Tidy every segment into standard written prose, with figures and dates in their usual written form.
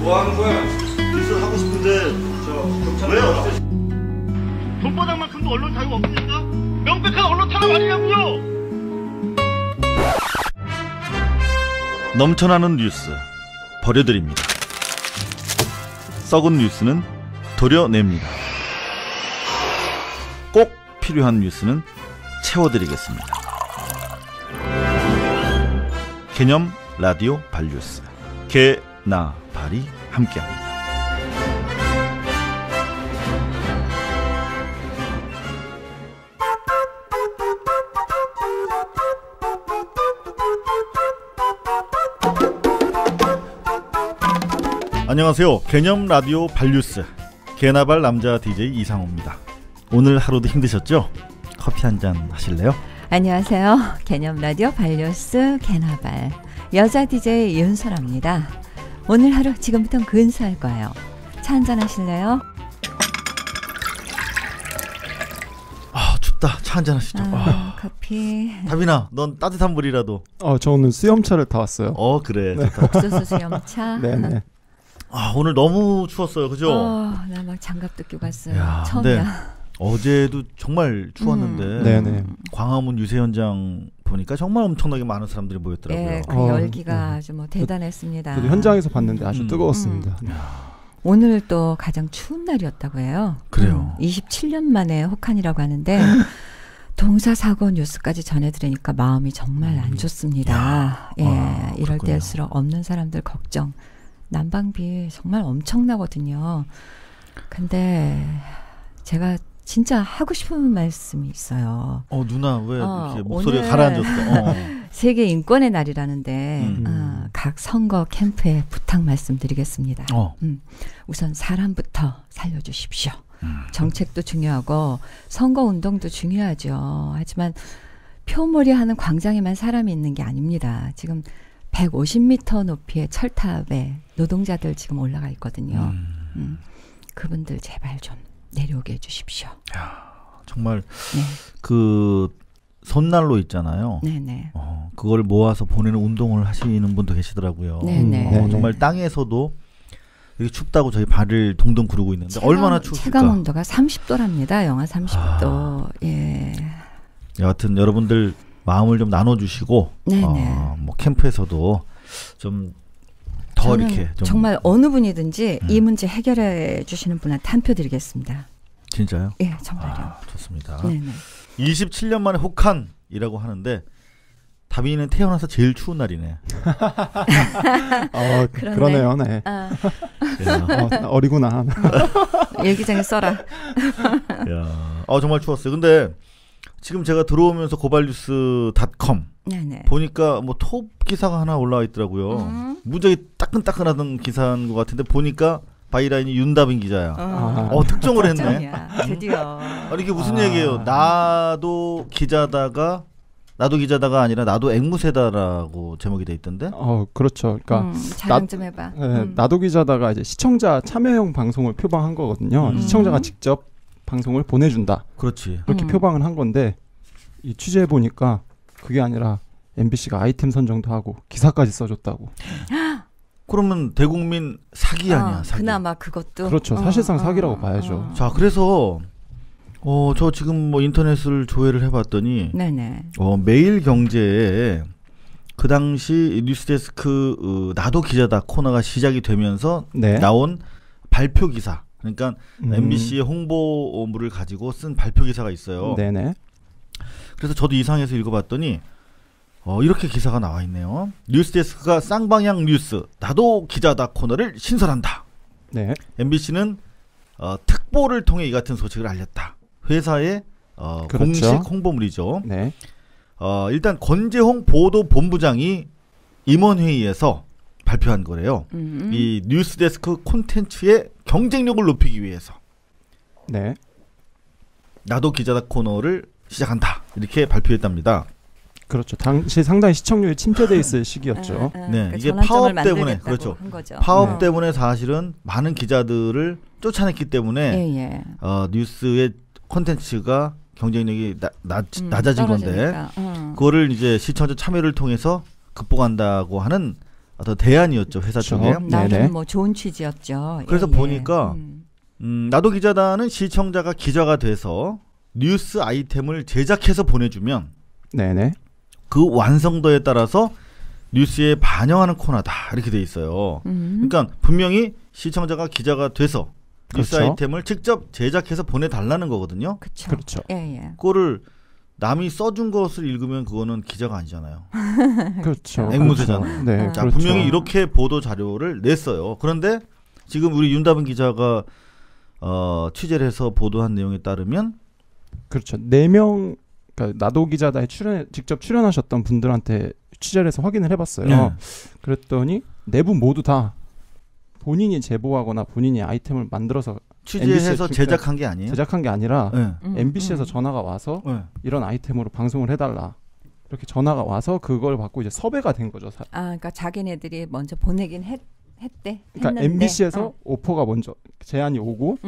뭐 하는 거야? 뉴스 하고 싶은데 왜 없애? 돈바닥만큼도 언론 자유 없습니까? 명백한 언론 탄압 아니냐고요? 넘쳐나는 뉴스 버려드립니다. 썩은 뉴스는 도려냅니다. 꼭 필요한 뉴스는 채워드리겠습니다. 개념 라디오 발뉴스 개, 나, 발이 함께합니다. 안녕하세요. 개념 라디오 발뉴스 개나발 남자 DJ 이상호입니다. 오늘 하루도 힘드셨죠? 커피 한잔 하실래요? 안녕하세요. 개념 라디오 발뉴스 개나발 여자 DJ 윤설아입니다. 오늘 하루 지금부터 근사할 거예요. 차 한잔 하실래요? 아 춥다. 차 한잔 하시죠. 커피. 다빈아, 넌 따뜻한 물이라도. 저 오늘 수염차를 타왔어요. 그래. 네. 옥수수 수염차. 네네. 오늘 너무 추웠어요, 그죠? 나 막 장갑도 끼고 갔어요. 야, 처음이야. 어제도 정말 추웠는데 네네. 광화문 유세 현장 보니까 정말 엄청나게 많은 사람들이 모였더라고요. 예, 그 열기가 아주 뭐 대단했습니다. 저도 현장에서 봤는데 아주 뜨거웠습니다. 오늘 또 가장 추운 날이었다고 해요. 그래요. 27년 만에 혹한이라고 하는데 동사사고 뉴스까지 전해드리니까 마음이 정말 안 좋습니다. 이럴 그렇군요. 때일수록 없는 사람들 걱정. 난방비 정말 엄청나거든요. 근데 제가 진짜 하고 싶은 말씀이 있어요. 누나 왜 이렇게 목소리가 오늘 가라앉았어? 세계 인권의 날이라는데 각 선거 캠프에 부탁 말씀드리겠습니다. 우선 사람부터 살려주십시오. 정책도 중요하고 선거운동도 중요하죠. 하지만 표몰이하는 광장에만 사람이 있는 게 아닙니다. 지금 150m 높이의 철탑에 노동자들 지금 올라가 있거든요. 그분들 제발 좀 내려오게 해주십시오. 정말 네. 그 손난로 있잖아요. 네네. 그걸 모아서 보내는 운동을 하시는 분도 계시더라고요. 네네. 정말 땅에서도 이렇게 춥다고 저희 발을 동동 구르고 있는데 얼마나 추울까? 체감 온도가 30도랍니다. 영하 30도. 예. 여하튼 여러분들 마음을 좀 나눠주시고 뭐 캠프에서도 좀 더 이렇게 좀 정말 어느 분이든지 이 문제 해결해 주시는 분한테 한 표 드리겠습니다. 진짜요? 예, 정말요. 좋습니다. 네네. 27년 만에 혹한이라고 하는데 다빈이는 태어나서 제일 추운 날이네. 그러네요. 네. 어리구나. 일기장에 써라. 정말 추웠어요. 근데 지금 제가 들어오면서 고발뉴스.com 네네. 보니까 뭐 톱 기사가 하나 올라와 있더라고요. 무지하게 따끈따끈하던 기사인 것 같은데 보니까 바이라인이 윤다빈 기자야. 특종을 했네. 드디어. 이게 무슨 얘기예요? 나도 기자다가 아니라 나도 앵무새다라고 제목이 돼 있던데. 그렇죠. 그러니까 자랑 좀 해봐. 나도 기자다가 이제 시청자 참여형 방송을 표방한 거거든요. 시청자가 직접 방송을 보내준다. 그렇지. 그렇게 표방을 한 건데 이 취재해 보니까 그게 아니라 MBC가 아이템 선정도 하고 기사까지 써줬다고. 그러면 대국민 사기 아니야? 사기. 그나마 그것도. 그렇죠. 사실상 사기라고 봐야죠. 자, 그래서 저 지금 뭐 인터넷을 조회를 해봤더니 네네. 매일경제에 그 당시 뉴스데스크 나도 기자다 코너가 시작이 되면서 나온 발표 기사. 그러니까 MBC의 홍보물을 가지고 쓴 발표 기사가 있어요. 네네. 그래서 저도 이상해서 읽어봤더니 이렇게 기사가 나와 있네요. 뉴스데스크가 쌍방향 뉴스 나도 기자다 코너를 신설한다. 네. MBC는 특보를 통해 이 같은 소식을 알렸다. 회사의 그렇죠. 공식 홍보물이죠. 네. 일단 권재홍 보도본부장이 임원회의에서 발표한 거래요. 이 뉴스데스크 콘텐츠의 경쟁력을 높이기 위해서 네. 나도 기자다 코너를 시작한다. 이렇게 발표했답니다. 그렇죠. 당시 상당히 시청률이 침체돼 있을 시기였죠. 네, 그 이게 파업 때문에 그렇죠. 파업 때문에 사실은 많은 기자들을 쫓아냈기 때문에 뉴스의 콘텐츠가 경쟁력이 낮아진 건데 그거를 이제 시청자 참여를 통해서 극복한다고 하는 어떤 대안이었죠 회사 그렇죠. 쪽에. 나름 네네. 뭐 좋은 취지였죠. 그래서 예, 예. 보니까 나도 기자다는 시청자가 기자가 돼서 뉴스 아이템을 제작해서 보내주면 네네. 그 완성도에 따라서 뉴스에 반영하는 코너다 이렇게 돼 있어요. 그러니까 분명히 시청자가 기자가 돼서 뉴스 그렇죠. 아이템을 직접 제작해서 보내달라는 거거든요. 그쵸. 그렇죠. 예, 예. 그거를 남이 써준 것을 읽으면 그거는 기자가 아니잖아요. 그렇죠. 앵무새잖아요. 그렇죠. 네, 자, 그렇죠. 분명히 이렇게 보도 자료를 냈어요. 그런데 지금 우리 윤다빈 기자가 취재를 해서 보도한 내용에 따르면 그렇죠. 4명 그러니까 나도 기자다에 직접 출연하셨던 분들한테 취재를 해서 확인을 해봤어요. 네. 그랬더니 4분 모두 다 본인이 제보하거나 본인이 아이템을 만들어서 취재해서 MBC 에 제작한 게 아니에요. 제작한 게 아니라 네. MBC에서 전화가 와서 네. 이런 아이템으로 방송을 해달라. 이렇게 전화가 와서 그걸 받고 이제 섭외가 된 거죠. 그러니까 자기네들이 먼저 보내긴 했대. 그러니까 했는데. MBC에서 오퍼가 먼저 제안이 오고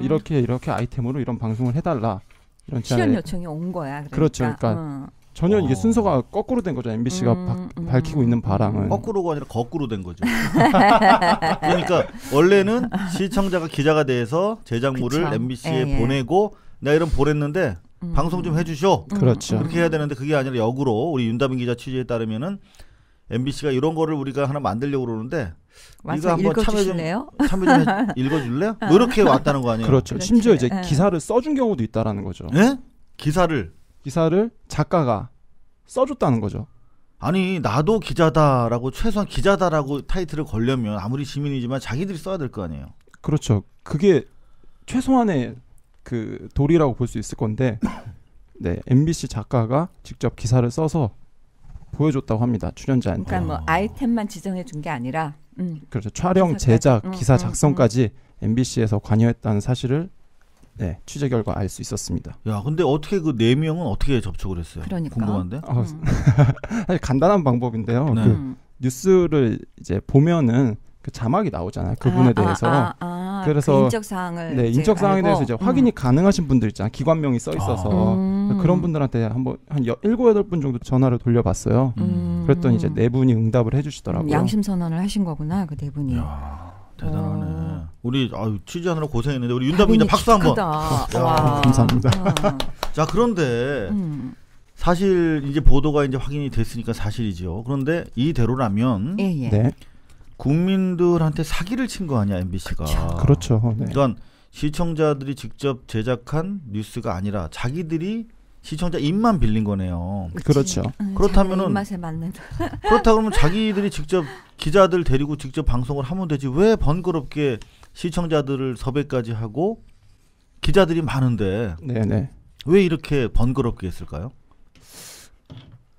이렇게 아이템으로 이런 방송을 해달라. 이런 출연 제안을 요청이 온 거야. 그러니까. 그렇죠. 그러니까 전혀 이게 순서가 거꾸로 된 거죠. MBC가 밝히고 있는 바람은. 거꾸로가 아니라 거꾸로 된 거죠. 그러니까 원래는 시청자가 기자가 돼서 제작물을 그쵸. MBC에 예, 예. 보내고 내가 이런 보냈는데 방송 좀 해주셔. 그렇죠. 그렇게 해야 되는데 그게 아니라 역으로 우리 윤다빈 기자 취재에 따르면은 MBC가 이런 거를 우리가 하나 만들려고 그러는데 와서 읽어주실래요? 참여 좀 읽어줄래요? 뭐 이렇게 왔다는 거 아니에요? 그렇죠. 그렇지. 심지어 이제 예. 기사를 써준 경우도 있다라는 거죠. 예? 기사를 작가가 써줬다는 거죠. 아니 나도 기자다라고 최소한 기자다라고 타이틀을 걸려면 아무리 시민이지만 자기들이 써야 될 거 아니에요. 그렇죠. 그게 최소한의 그 도리라고 볼 수 있을 건데, 네 MBC 작가가 직접 기사를 써서 보여줬다고 합니다. 출연자한테. 그러니까 뭐 아이템만 지정해 준 게 아니라 그렇죠. 촬영, 기사까지. 제작, 기사 작성까지 MBC에서 관여했다는 사실을 취재 결과 알 수 있었습니다. 야, 근데 어떻게 그 4명은 어떻게 접촉을 했어요? 그러니까. 궁금한데. 사실 간단한 방법인데요. 네. 그 뉴스를 이제 보면은 그 자막이 나오잖아요. 그분에 대해서. 그래서 그 인적 사항을 네, 인적 사항에 대해서 이제 확인이 가능하신 분들 있잖아요. 기관명이 써 있어서 그런 분들한테 한번 한 7, 8분 정도 전화를 돌려봤어요. 그랬더니 이제 4분이 응답을 해주시더라고요. 양심 선언을 하신 거구나 그 4분이. 야, 대단하네. 우리 취재하느라 고생했는데 우리 윤다빈 기자 박수 한번. 와. 감사합니다. 자, 그런데 사실 이제 보도가 이제 확인이 됐으니까 사실이죠. 그런데 이대로라면 예. 네. 국민들한테 사기를 친 거 아니야 MBC가. 그렇죠. 네. 그러니까 시청자들이 직접 제작한 뉴스가 아니라 자기들이 시청자 입만 빌린 거네요. 그렇죠. 그렇다면은 입맛에 맞는. 그렇다 그러면 자기들이 직접 기자들 데리고 직접 방송을 하면 되지 왜 번거롭게 시청자들을 섭외까지 하고 기자들이 많은데 네네. 왜 이렇게 번거롭게 했을까요?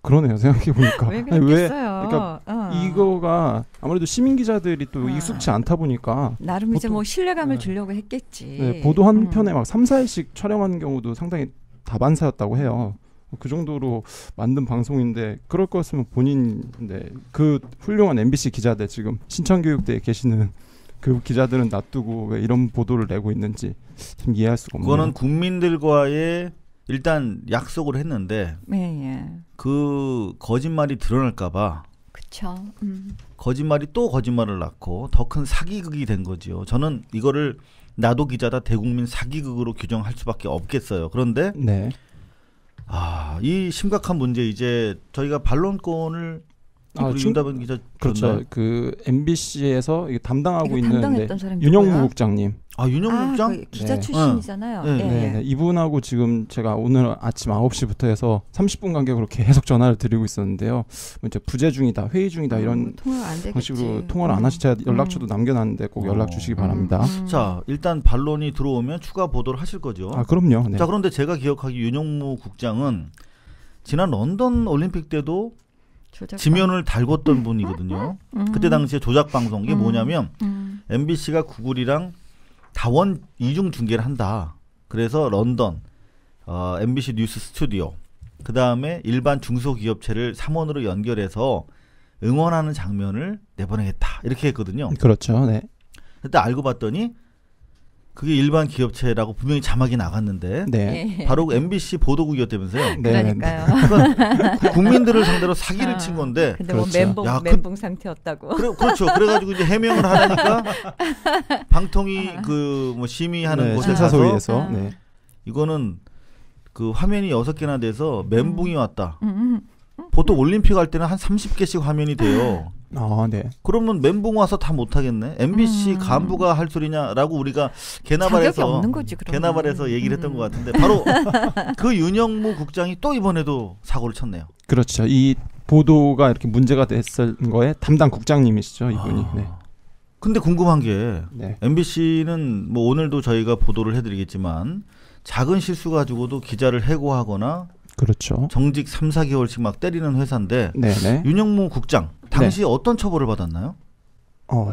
그러네요. 생각해 보니까. 왜 그랬겠어요? 그러니까 이거가 아무래도 시민 기자들이 또 익숙치 않다 보니까 나름 이제 보통- 뭐 신뢰감을 네. 주려고 했겠지. 네, 보도 한 편에 막 3, 4일씩 촬영하는 경우도 상당히 다반사였다고 해요. 그 정도로 만든 방송인데 그럴 거였으면 본인 그 훌륭한 MBC 기자들 지금 신천교육대에 계시는 그 기자들은 놔두고 왜 이런 보도를 내고 있는지 좀 이해할 수가 없네요. 그거는 국민들과의 일단 약속을 했는데 예. 그 거짓말이 드러날까봐 그렇죠. 거짓말이 또 거짓말을 낳고 더 큰 사기극이 된 거죠. 저는 이거를 나도 기자다 대국민 사기극으로 규정할 수밖에 없겠어요. 그런데 네. 이 심각한 문제 이제 저희가 반론권을 우리 윤다빈 기자 그렇죠. 줬나요? 그 MBC에서 담당하고 있는 담당했던 사람이 윤영무 누구야? 국장님. 윤영무 국장? 그 기자 네. 출신이잖아요. 네. 예. 네, 이분하고 지금 제가 오늘 아침 9시부터 해서 30분 간격으로 계속 전화를 드리고 있었는데요. 이제 부재 중이다, 회의 중이다 이런 통화 안 되겠지. 방식으로 통화를 안 하시 제가 연락처도 남겨놨는데 꼭 연락 주시기 바랍니다. 자, 일단 반론이 들어오면 추가 보도를 하실 거죠. 그럼요. 네. 자, 그런데 제가 기억하기 윤영무 국장은 지난 런던 올림픽 때도 지면을 달궜던 분이거든요. 그때 당시에 조작 방송 이게 뭐냐면 MBC가 구글이랑 다원 이중 중계를 한다. 그래서 런던 MBC 뉴스 스튜디오 그 다음에 일반 중소기업체를 3원으로 연결해서 응원하는 장면을 내보내겠다 이렇게 했거든요. 그렇죠. 네. 그때 알고 봤더니 그게 일반 기업체라고 분명히 자막이 나갔는데 네. 예. 바로 MBC 보도국이었다면서요. 네. 그러니까요. 그러니까 국민들을 상대로 사기를 친 건데. 근데 뭐 그렇죠. 멘붕 상태였다고. 그렇죠. 그래가지고 이제 해명을 하려니까 방통위 그 뭐 심의하는 네, 곳에 가서 심사소위에서 네. 이거는 그 화면이 6개나 돼서 멘붕이 왔다. 음. 보통 올림픽 할 때는 한 30개씩 화면이 돼요. 네. 그러면 멘붕 와서 다 못하겠네. MBC 간부가 할 소리냐라고 우리가 자격이 개나발에서 없는 거지, 그러면. 개나발에서 얘기를 했던 것 같은데 바로 그 윤영무 국장이 또 이번에도 사고를 쳤네요. 그렇죠. 이 보도가 이렇게 문제가 됐을 거에 담당 국장님이시죠, 이분이. 네. 근데 궁금한 게 네. MBC는 뭐 오늘도 저희가 보도를 해드리겠지만 작은 실수 가지고도 기자를 해고하거나 그렇죠. 정직 3, 4개월씩 막 때리는 회사인데 네네. 윤영무 국장 당시 어떤 처벌을 받았나요?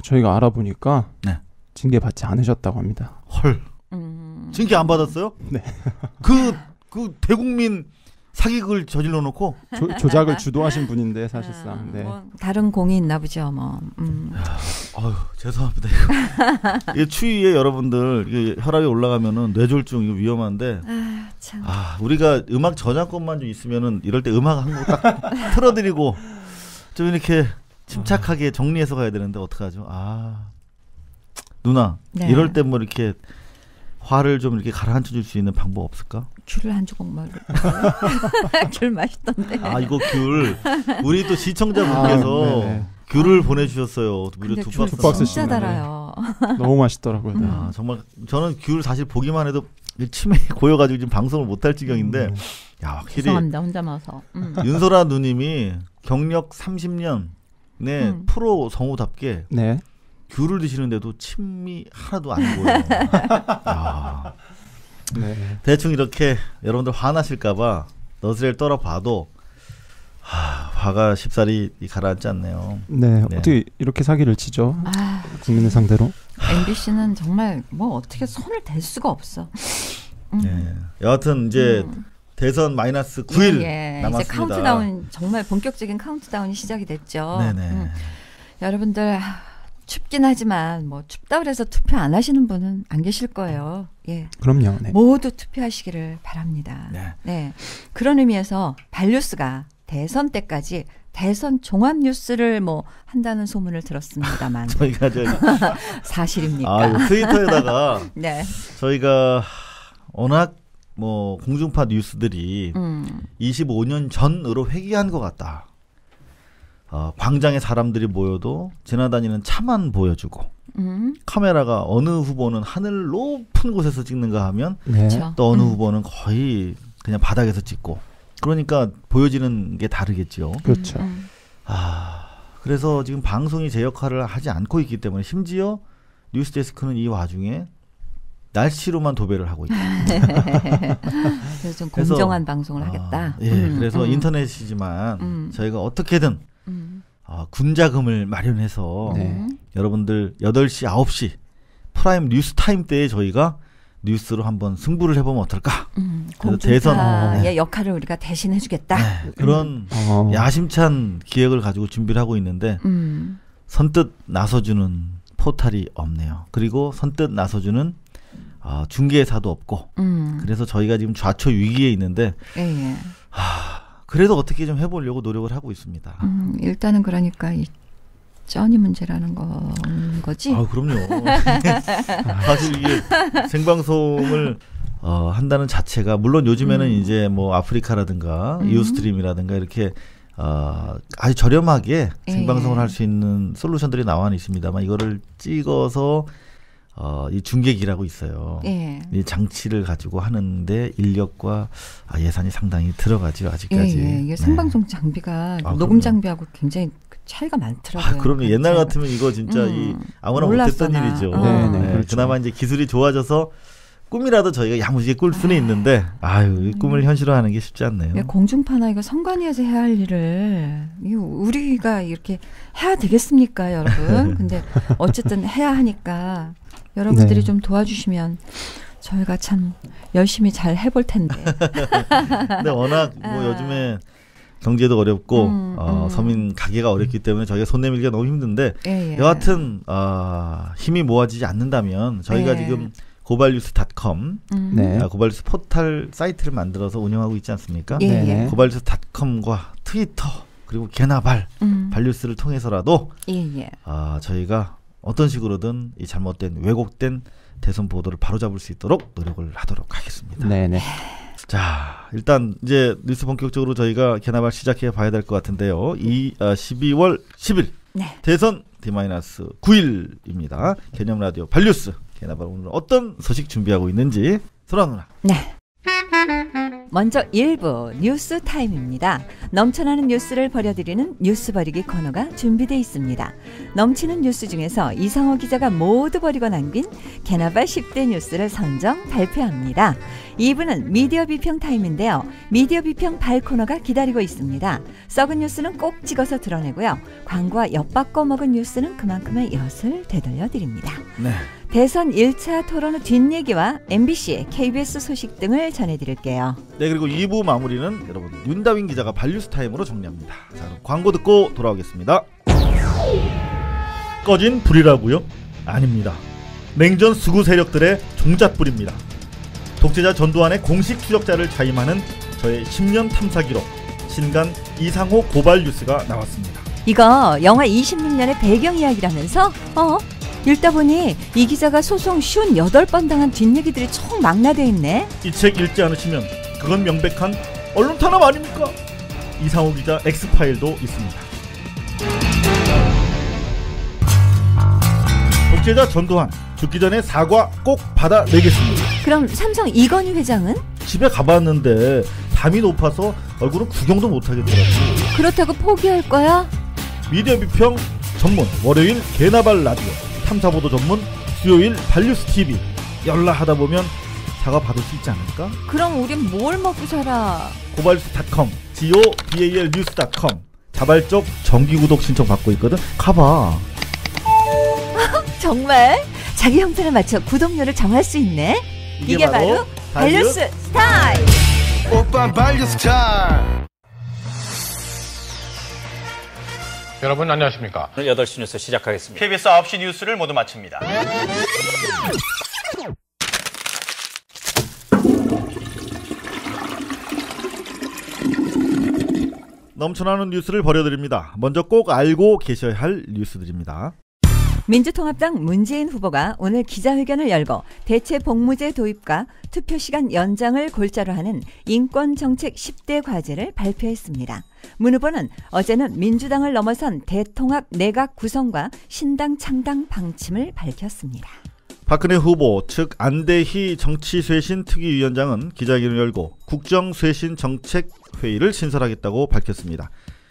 저희가 알아보니까 네. 징계 받지 않으셨다고 합니다. 헐. 징계 안 받았어요? 네. 그 대국민 사기극을 저질러 놓고 조작을 주도하신 분인데 사실상. 네. 뭐 다른 공이 있나 보죠, 뭐. 아유, 죄송합니다. 이게 추위에 여러분들 이게 혈압이 올라가면은 뇌졸중 이거 위험한데. 참. 우리가 음악 저작권만 좀 있으면은 이럴 때 음악 한 곡 딱 틀어드리고 좀 이렇게 침착하게 정리해서 가야 되는데 어떡하죠? 누나, 네. 이럴 때 뭐 이렇게 화를 좀 이렇게 가라앉혀 줄 수 있는 방법 없을까? 귤을 한 조각만. 귤 맛있던데. 이거 귤 우리 또 시청자분께서 귤을 보내주셨어요. 무려 근데 두 귤 박스. 진짜 달아요. 너무 맛있더라고요. 네. 정말 저는 귤 사실 보기만 해도 치매 고여가지고 지금 방송을 못할 지경인데 확실히 죄송합니다. 혼자 마서. 윤소라 누님이 경력 30년의 프로 성우답게 네. 귤을 드시는데도 침이 하나도 안 보여요. 네. 대충 이렇게 여러분들 화나실까봐 너스레를 떨어봐도 화가 쉽사리 가라앉지 않네요. 네. 어떻게 이렇게 사기를 치죠? 국민을 상대로? MBC는 정말 뭐 어떻게 손을 댈 수가 없어. 네. 여하튼 이제 대선 마이너스 9일 남았습니다. 이제 카운트다운 정말 본격적인 카운트다운이 시작이 됐죠. 네네. 여러분들 춥긴 하지만 뭐 춥다 그래서 투표 안 하시는 분은 안 계실 거예요. 예. 그럼요. 네. 모두 투표하시기를 바랍니다. 네. 그런 의미에서 발뉴스가 대선 때까지 대선 종합 뉴스를 뭐 한다는 소문을 들었습니다만 저희가 사실입니까? 트위터에다가 네. 저희가 워낙 뭐 공중파 뉴스들이 25년 전으로 회귀한 것 같다. 광장에 사람들이 모여도 지나다니는 차만 보여주고 카메라가 어느 후보는 하늘 높은 곳에서 찍는가 하면 또 어느 후보는 거의 그냥 바닥에서 찍고 그러니까 보여지는 게 다르겠죠. 그렇죠. 그래서 지금 방송이 제 역할을 하지 않고 있기 때문에 심지어 뉴스데스크는 이 와중에 날씨로만 도배를 하고 있다. 그래서 좀 공정한 방송을 하겠다. 그래서 인터넷이지만 저희가 어떻게든 군자금을 마련해서 여러분들 8시, 9시 프라임 뉴스 타임 때에 저희가 뉴스로 한번 승부를 해보면 어떨까? 공중파의 역할을 우리가 대신 해주겠다. 그런 야심찬 기획을 가지고 준비를 하고 있는데 선뜻 나서주는 포탈이 없네요. 그리고 선뜻 나서주는 중개사도 없고 그래서 저희가 지금 좌초 위기에 있는데 그래도 어떻게 좀 해보려고 노력을 하고 있습니다. 일단은 그러니까 이 쩌니 문제라는 거지? 그럼요. 사실 이게 생방송을 한다는 자체가 물론 요즘에는 이제 뭐 아프리카라든가 이오스트림이라든가 이렇게 아주 저렴하게 생방송을 할 수 있는 솔루션들이 나와 있습니다만 이거를 찍어서 이 중계기라고 있어요. 이 장치를 가지고 하는데 인력과 예산이 상당히 들어가죠 아직까지. 이게 생방송 장비가 녹음 장비하고 굉장히 차이가 많더라고요. 그러면 옛날 같으면 이거 진짜 아무나 못했던 일이죠. 그렇죠. 그나마 이제 기술이 좋아져서 꿈이라도 저희가 야무지게 꿀 수는 있는데 이 꿈을 현실화하는 게 쉽지 않네요. 공중파나 이거 선관위에서 해야 할 일을 우리가 이렇게 해야 되겠습니까, 여러분? 근데 어쨌든 해야 하니까 여러분들이 좀 도와주시면 저희가 참 열심히 잘 해볼 텐데. 근데 워낙 뭐 요즘에 경제도 어렵고 서민 가게가 어렵기 때문에 저희가 손 내밀기가 너무 힘든데 여하튼 힘이 모아지지 않는다면 저희가 지금 고발뉴스닷컴 네. 고발뉴스 포털 사이트를 만들어서 운영하고 있지 않습니까? 예. 고발뉴스닷컴과 트위터 그리고 개나발 발뉴스를 통해서라도 저희가 어떤 식으로든 이 잘못된 왜곡된 대선 보도를 바로잡을 수 있도록 노력을 하도록 하겠습니다. 네네. 자, 일단 이제 뉴스 본격적으로 저희가 개나발 시작해 봐야 될 것 같은데요. 12월 10일 대선 D-9일입니다. 개념 라디오 발뉴스 개나발 오늘 어떤 소식 준비하고 있는지 소라 누나. 네. 먼저 1부 뉴스 타임입니다. 넘쳐나는 뉴스를 버려드리는 뉴스 버리기 코너가 준비되어 있습니다. 넘치는 뉴스 중에서 이상호 기자가 모두 버리고 남긴 개나발 10대 뉴스를 선정 발표합니다. 2부는 미디어 비평 타임인데요. 미디어 비평 발 코너가 기다리고 있습니다. 썩은 뉴스는 꼭 찍어서 드러내고요. 광고와 엿바꿔 먹은 뉴스는 그만큼의 엿을 되돌려드립니다. 네. 대선 1차 토론 후 뒷얘기와 MBC, KBS 소식 등을 전해드릴게요. 네, 그리고 2부 마무리는 여러분 윤다윈 기자가 발뉴스 타임으로 정리합니다. 자, 그럼 광고 듣고 돌아오겠습니다. 꺼진 불이라고요? 아닙니다. 냉전 수구 세력들의 종잣불입니다. 독재자 전두환의 공식 추적자를 자임하는 저의 10년 탐사 기록 신간 이상호 고발 뉴스가 나왔습니다. 이거 영화 26년의 배경 이야기라면서? 읽다 보니 이 기자가 소송 58번 당한 뒷얘기들이 총 망라되어 있네. 이 책 읽지 않으시면 그건 명백한 언론 탄압 아닙니까? 이상호 기자 X파일도 있습니다. 독재자 전두환 죽기 전에 사과 꼭 받아내겠습니다. 그럼 삼성 이건희 회장은? 집에 가봤는데 담이 높아서 얼굴은 구경도 못하겠더라고. 그렇다고 포기할 거야? 미디어 비평 전문 월요일 개나발 라디오, 탐사보도 전문 수요일 발뉴스 TV 연락하다 보면 사과 받을 수 있지 않을까? 그럼 우린 뭘 먹고 살아? 고발뉴스.com gobalnews.com 자발적 정기구독 신청 받고 있거든. 가봐. 정말? 자기 형편에 맞춰 구독료를 정할 수 있네? 이게 바로 발뉴스 스타일! 오빠 발뉴스 스타일! 여러분 안녕하십니까? 8시 뉴스 시작하겠습니다. KBS 9시 뉴스를 모두 마칩니다. 넘쳐나는 뉴스를 버려드립니다. 먼저 꼭 알고 계셔야 할 뉴스들입니다. 민주통합당 문재인 후보가 오늘 기자회견을 열고 대체 복무제 도입과 투표시간 연장을 골자로 하는 인권정책 10대 과제를 발표했습니다. 문 후보는 어제는 민주당을 넘어선 대통합 내각 구성과 신당 창당 방침을 밝혔습니다. 박근혜 후보 측 안대희 정치쇄신 특위위원장은 기자회견을 열고 국정쇄신 정책회의를 신설하겠다고 밝혔습니다.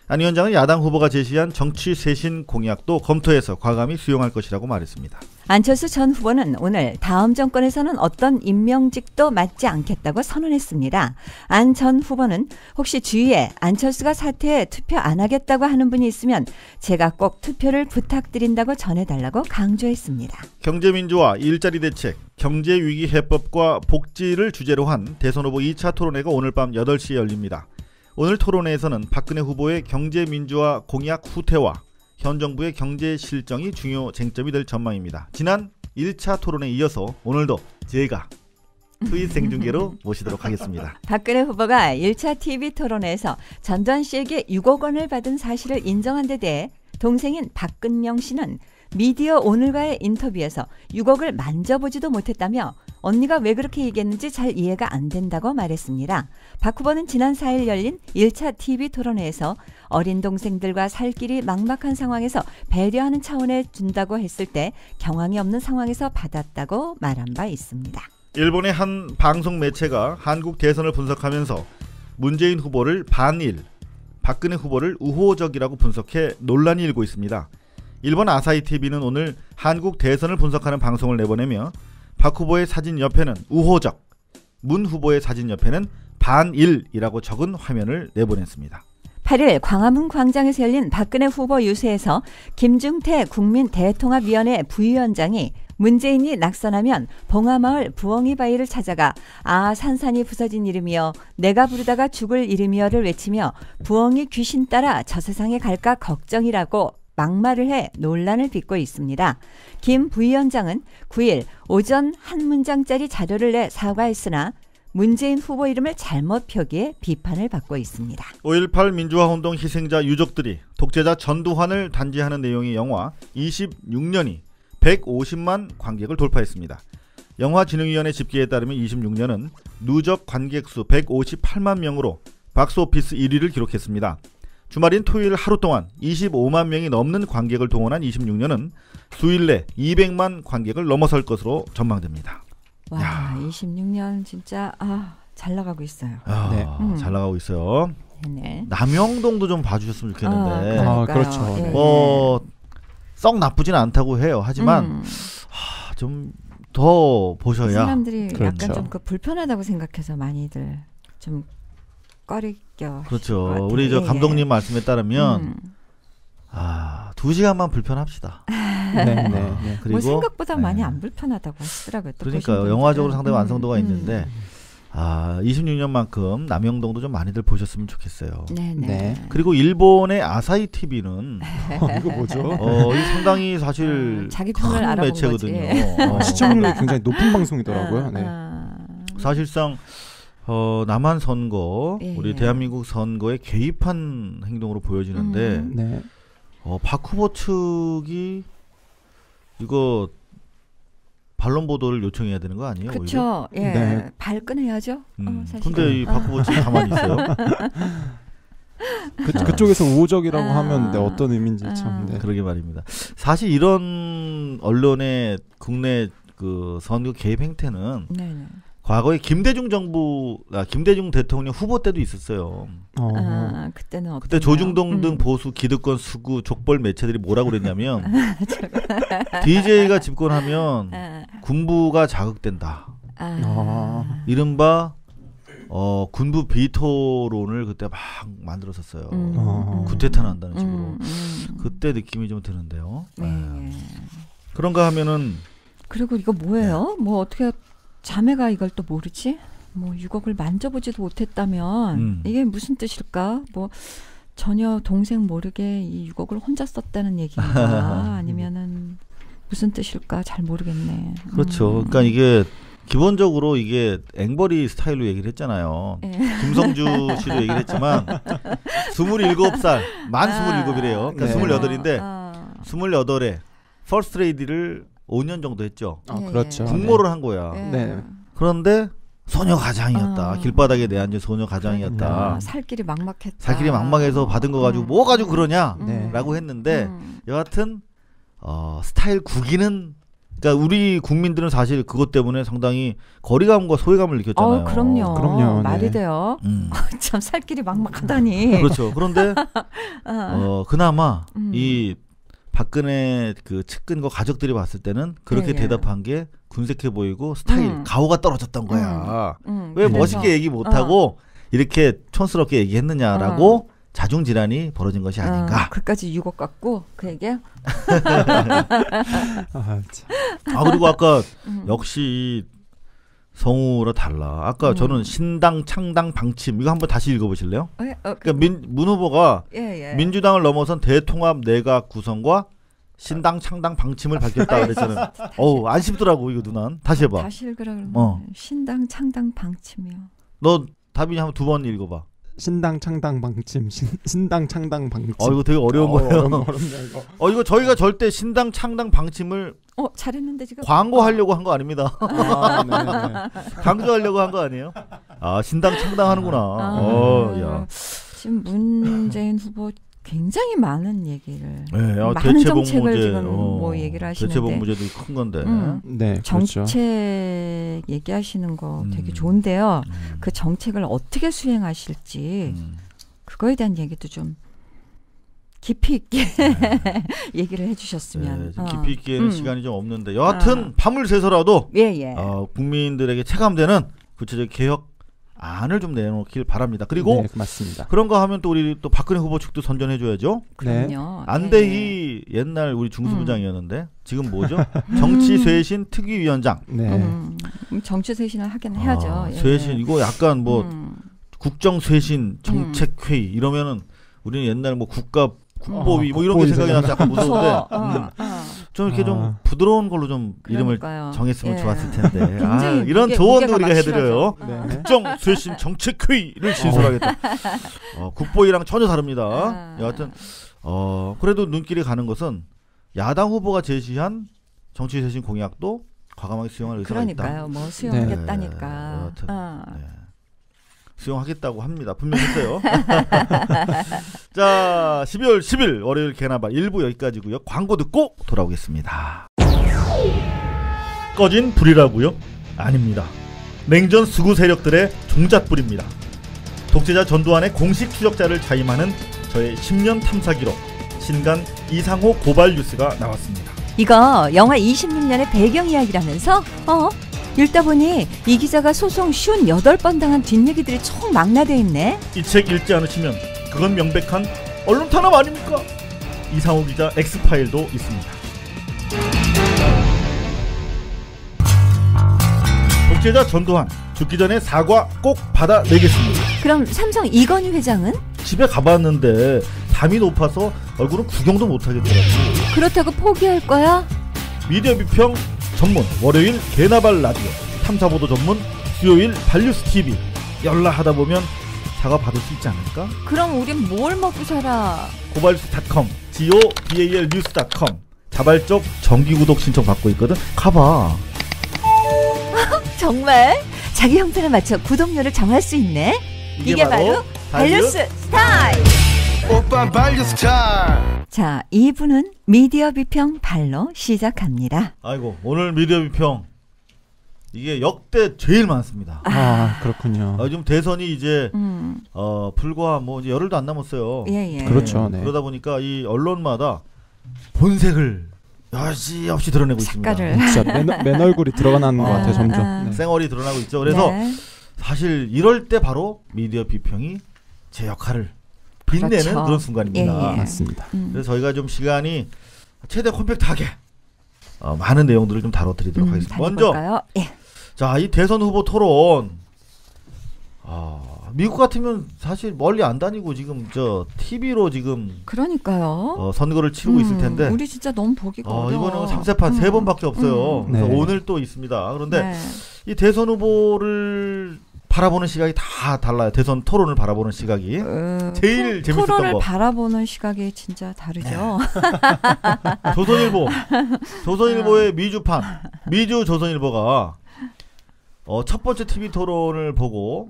안 위원장은 야당 후보가 제시한 정치쇄신 공약도 검토해서 과감히 수용할 것이라고 말했습니다. 안철수 전 후보는 오늘 다음 정권에서는 어떤 임명직도 맡지 않겠다고 선언했습니다. 안 전 후보는 혹시 주위에 안철수가 사퇴해 투표 안 하겠다고 하는 분이 있으면 제가 꼭 투표를 부탁드린다고 전해달라고 강조했습니다. 경제민주화, 일자리 대책, 경제위기 해법과 복지를 주제로 한 대선 후보 2차 토론회가 오늘 밤 8시에 열립니다. 오늘 토론회에서는 박근혜 후보의 경제민주화 공약 후퇴와 현 정부의 경제 실정이 중요 쟁점이 될 전망입니다. 지난 1차 토론에 이어서 오늘도 제가 트윗 생중계로 모시도록 하겠습니다. 박근혜 후보가 1차 TV 토론회에서 전두환 씨에게 6억 원을 받은 사실을 인정한 데 대해 동생인 박근영 씨는 미디어 오늘과의 인터뷰에서 6억을 만져보지도 못했다며 언니가 왜 그렇게 얘기했는지 잘 이해가 안 된다고 말했습니다. 박 후보는 지난 4일 열린 1차 TV 토론회에서 어린 동생들과 살 길이 막막한 상황에서 배려하는 차원에 준다고 했을 때 경황이 없는 상황에서 받았다고 말한 바 있습니다. 일본의 한 방송 매체가 한국 대선을 분석하면서 문재인 후보를 반일, 박근혜 후보를 우호적이라고 분석해 논란이 일고 있습니다. 일본 아사히TV는 오늘 한국 대선을 분석하는 방송을 내보내며 박 후보의 사진 옆에는 우호적, 문 후보의 사진 옆에는 반일이라고 적은 화면을 내보냈습니다. 8일 광화문 광장에서 열린 박근혜 후보 유세에서 김중태 국민대통합위원회 부위원장이 문재인이 낙선하면 봉하마을 부엉이 바위를 찾아가 산산이 부서진 이름이여 내가 부르다가 죽을 이름이여를 외치며 부엉이 귀신 따라 저 세상에 갈까 걱정이라고 막말을 해 논란을 빚고 있습니다. 김 부위원장은 9일 오전 한 문장짜리 자료를 내 사과했으나 문재인 후보 이름을 잘못 표기해 비판을 받고 있습니다. 5.18 민주화운동 희생자 유족들이 독재자 전두환을 단죄하는 내용의 영화 26년이 150만 관객을 돌파했습니다. 영화진흥위원회 집계에 따르면 26년은 누적 관객수 158만 명으로 박스오피스 1위를 기록했습니다. 주말인 토요일 하루 동안 25만 명이 넘는 관객을 동원한 26년은 수일 내 200만 관객을 넘어설 것으로 전망됩니다. 와, 야. 26년 진짜 잘 나가고 있어요. 네. 잘 나가고 있어요. 네. 남영동도 좀 봐주셨으면 좋겠는데 그렇죠. 예. 썩 나쁘진 않다고 해요. 하지만 좀 더 보셔야. 사람들이 그렇죠. 약간 좀 그 불편하다고 생각해서 많이들 좀 꺼리껴. 그렇죠. 우리 저 감독님 말씀에 따르면 2시간만 불편합시다. 네. 그리고 뭐 생각보다 네. 많이 안 불편하다고 하시더라고요. 또 보신 그러니까요. 분들은. 영화적으로 상당히 완성도가 있는데 26년만큼 남영동도 좀 많이들 보셨으면 좋겠어요. 네네. 네. 그리고 일본의 아사히 TV는 이거 뭐죠? 이 상당히 사실 자기 편을 큰 알아본 매체거든요. 거지. 시청률이 굉장히 높은 방송이더라고요. 네. 사실상 남한 선거, 예. 우리 대한민국 선거에 개입한 행동으로 보여지는데 네. 박 후보 측이 이거 반론 보도를 요청해야 되는 거 아니에요? 오히려? 그렇죠. 예. 네. 발끈해야죠. 사실은. 근데 이 박 후보 측이 가만히 있어요. 그쪽에서 우호적이라고 하면 어떤 의미인지 참. 네. 그러게 말입니다. 사실 이런 언론의 국내 그 선거 개입 행태는 네네. 과거에 김대중 대통령 후보 때도 있었어요. 그때는 그때 조중동 등 보수 기득권 수구 족벌 매체들이 뭐라고 그랬냐면 DJ가 집권하면 군부가 자극된다. 이른바 군부 비토론을 그때 막 만들었었어요. 구태타 난다는 식으로. 그때 느낌이 좀 드는데요. 네. 그런가 하면은 그리고 이거 뭐예요? 뭐 어떻게 자매가 이걸 또 모르지? 뭐 6억을 만져보지도 못했다면 이게 무슨 뜻일까? 뭐 전혀 동생 모르게 이 6억을 혼자 썼다는 얘기인가? 아니면은 무슨 뜻일까? 잘 모르겠네. 그렇죠. 그러니까 이게 기본적으로 이게 앵벌이 스타일로 얘기를 했잖아요. 네. 김성주 씨도 얘기를 했지만 27살, 만 27이래요. 그러니까 네. 28인데 28에 퍼스트 레이디를 5년 정도 했죠. 그렇죠. 국모를 한 거야. 네. 그런데 소녀 가장이었다. 길바닥에 내앉은 소녀 가장이었다. 살길이 막막했다. 살길이 막막해서 받은 거 가지고 뭐 가지고 그러냐? 네. 라고 했는데 여하튼 스타일 구기는 그러니까 우리 국민들은 사실 그것 때문에 상당히 거리감과 소외감을 느꼈잖아요. 그럼요. 말이 네. 돼요. 참 살길이 막막하다니. 그렇죠. 그런데 그나마 이 박근혜 그 측근과 가족들이 봤을 때는 그렇게 대답한 게 군색해 보이고 스타일 가오가 떨어졌던 거야. 왜 멋있게 얘기 못하고 이렇게 촌스럽게 얘기했느냐라고 자중질환이 벌어진 것이 아닌가. 그까지 6억 갖고 그 얘기야? 그리고 아까 역시 성우라 달라. 아까 저는 신당 창당 방침 이거 한번 다시 읽어보실래요? 그러니까 문 후보가 민주당을 넘어선 대통합 내각 구성과 신당 창당 방침을 밝혔다 그랬잖아요. 안 쉽더라고 이거 누난. 다시 해봐. 다시 읽으라 그러면 신당 창당 방침이요. 너 답이 한번 2번 읽어봐. 신당 창당 방침, 신당 창당 방침. 이거 되게 어려운 거예요. 어렵네 이거. 이거 저희가 절대 신당 창당 방침을 잘했는데 지금 광고하려고 한 거 아닙니다. 네. 강조하려고 한 거 아니에요? 신당 창당하는구나. 야. 지금 문재인 후보 굉장히 많은 얘기를, 많은 대체복 정책을 문제, 지금 뭐 얘기를 하시는데 대체복 문제도 큰 건데. 네, 정책 그렇죠. 얘기하시는 거 되게 좋은데요. 그 정책을 어떻게 수행하실지 그거에 대한 얘기도 좀 깊이 있게 얘기를 해주셨으면. 좀 깊이 있게는 시간이 좀 없는데 여하튼 밤을 새서라도 국민들에게 체감되는 구체적 개혁 안을 좀 내놓길 바랍니다. 그리고 맞습니다. 그런가 하면 또 우리 또 박근혜 후보 측도 선전해줘야죠. 그럼요. 안대희 옛날 우리 중수부장이었는데 지금 뭐죠? 정치 쇄신 특위위원장. 정치 쇄신을 하긴 해야죠. 쇄신 이거 약간 뭐 국정 쇄신 정책 회의 이러면은 우리는 옛날 뭐 국가 국보위 뭐 이런 게 생각이 나서 약간 무서운데 좀 이렇게 좀 부드러운 걸로 좀 그러니까요. 이름을 정했으면 예. 좋았을 텐데 이런 무게, 조언도 무게가 우리가 해드려요. 확실하죠. 네. 국정 쇄신 정책회의를 신설하겠다. 국보위랑 전혀 다릅니다. 여하튼 그래도 눈길이 가는 것은 야당 후보가 제시한 정치 쇄신 공약도 과감하게 수용할 의사가 있다. 그러니까요. 뭐 수용하겠다니까. 여하튼, 수용하겠다고 합니다. 분명히 했어요. 자, 12월 10일 월요일 개나발 1부 여기까지고요. 광고 듣고 돌아오겠습니다. 꺼진 불이라고요? 아닙니다. 냉전 수구 세력들의 종잣불입니다. 독재자 전두환의 공식 추적자를 자임하는 저의 10년 탐사 기록 신간 이상호 고발 뉴스가 나왔습니다. 이거 영화 26년의 배경 이야기라면서? 읽다 보니 이 기자가 소송 58번 당한 뒷얘기들이 총 망라되어 있네. 이 책 읽지 않으시면 그건 명백한 언론 탄압 아닙니까? 이상호 기자 엑스파일도 있습니다. 독재자 전두환 죽기 전에 사과 꼭 받아내겠습니다. 그럼 삼성 이건희 회장은? 집에 가봤는데 담이 높아서 얼굴은 구경도 못하겠더라고. 그렇다고 포기할 거야? 미디어 비평 전문 월요일 개나발 라디오, 탐사보도 전문 수요일 발뉴스 TV 연락하다 보면 사과 받을 수 있지 않을까? 그럼 우린 뭘 먹고 살아? 고발뉴스.com, gobalnews.com 자발적 정기구독 신청 받고 있거든. 가봐. 정말? 자기 형편에 맞춰 구독료를 정할 수 있네? 이게 바로 발뉴스 스타일! 오빤 발뉴 스타일. 자, 2부는 미디어 비평 발로 시작합니다. 아이고, 오늘 미디어 비평 이게 역대 제일 많습니다. 그렇군요. 요즘 대선이 이제 불과 뭐 이제 열흘도 안 남았어요. 예. 그렇죠. 네. 그러다 보니까 이 언론마다 본색을 여지없이 드러내고 색깔을. 있습니다. 진짜 맨 얼굴이 드러나는 것 같아요. 점점. 네. 쌩얼이 드러나고 있죠. 그래서 네. 사실 이럴 때 바로 미디어 비평이 제 역할을 빛내는 그렇죠. 그런 순간입니다. 예. 맞습니다. 그래서 저희가 좀 시간이 최대한 컴팩트하게 많은 내용들을 좀 다뤄드리도록 하겠습니다. 먼저 예. 자, 이 대선 후보 토론 미국 같으면 사실 멀리 안 다니고 지금 저 TV로 지금 그러니까요. 선거를 치르고 있을 텐데 우리 진짜 너무 보기가 어려워. 이번은 3세판 3번밖에 없어요. 그래서 네. 오늘 또 있습니다. 그런데 네. 이 대선 후보를 바라보는 시각이 다 달라요. 대선 토론을 바라보는 시각이 제일 재밌었던 토론을 거. 바라보는 시각이 진짜 다르죠. 조선일보의 미주판, 미주 조선일보가 첫 번째 TV 토론을 보고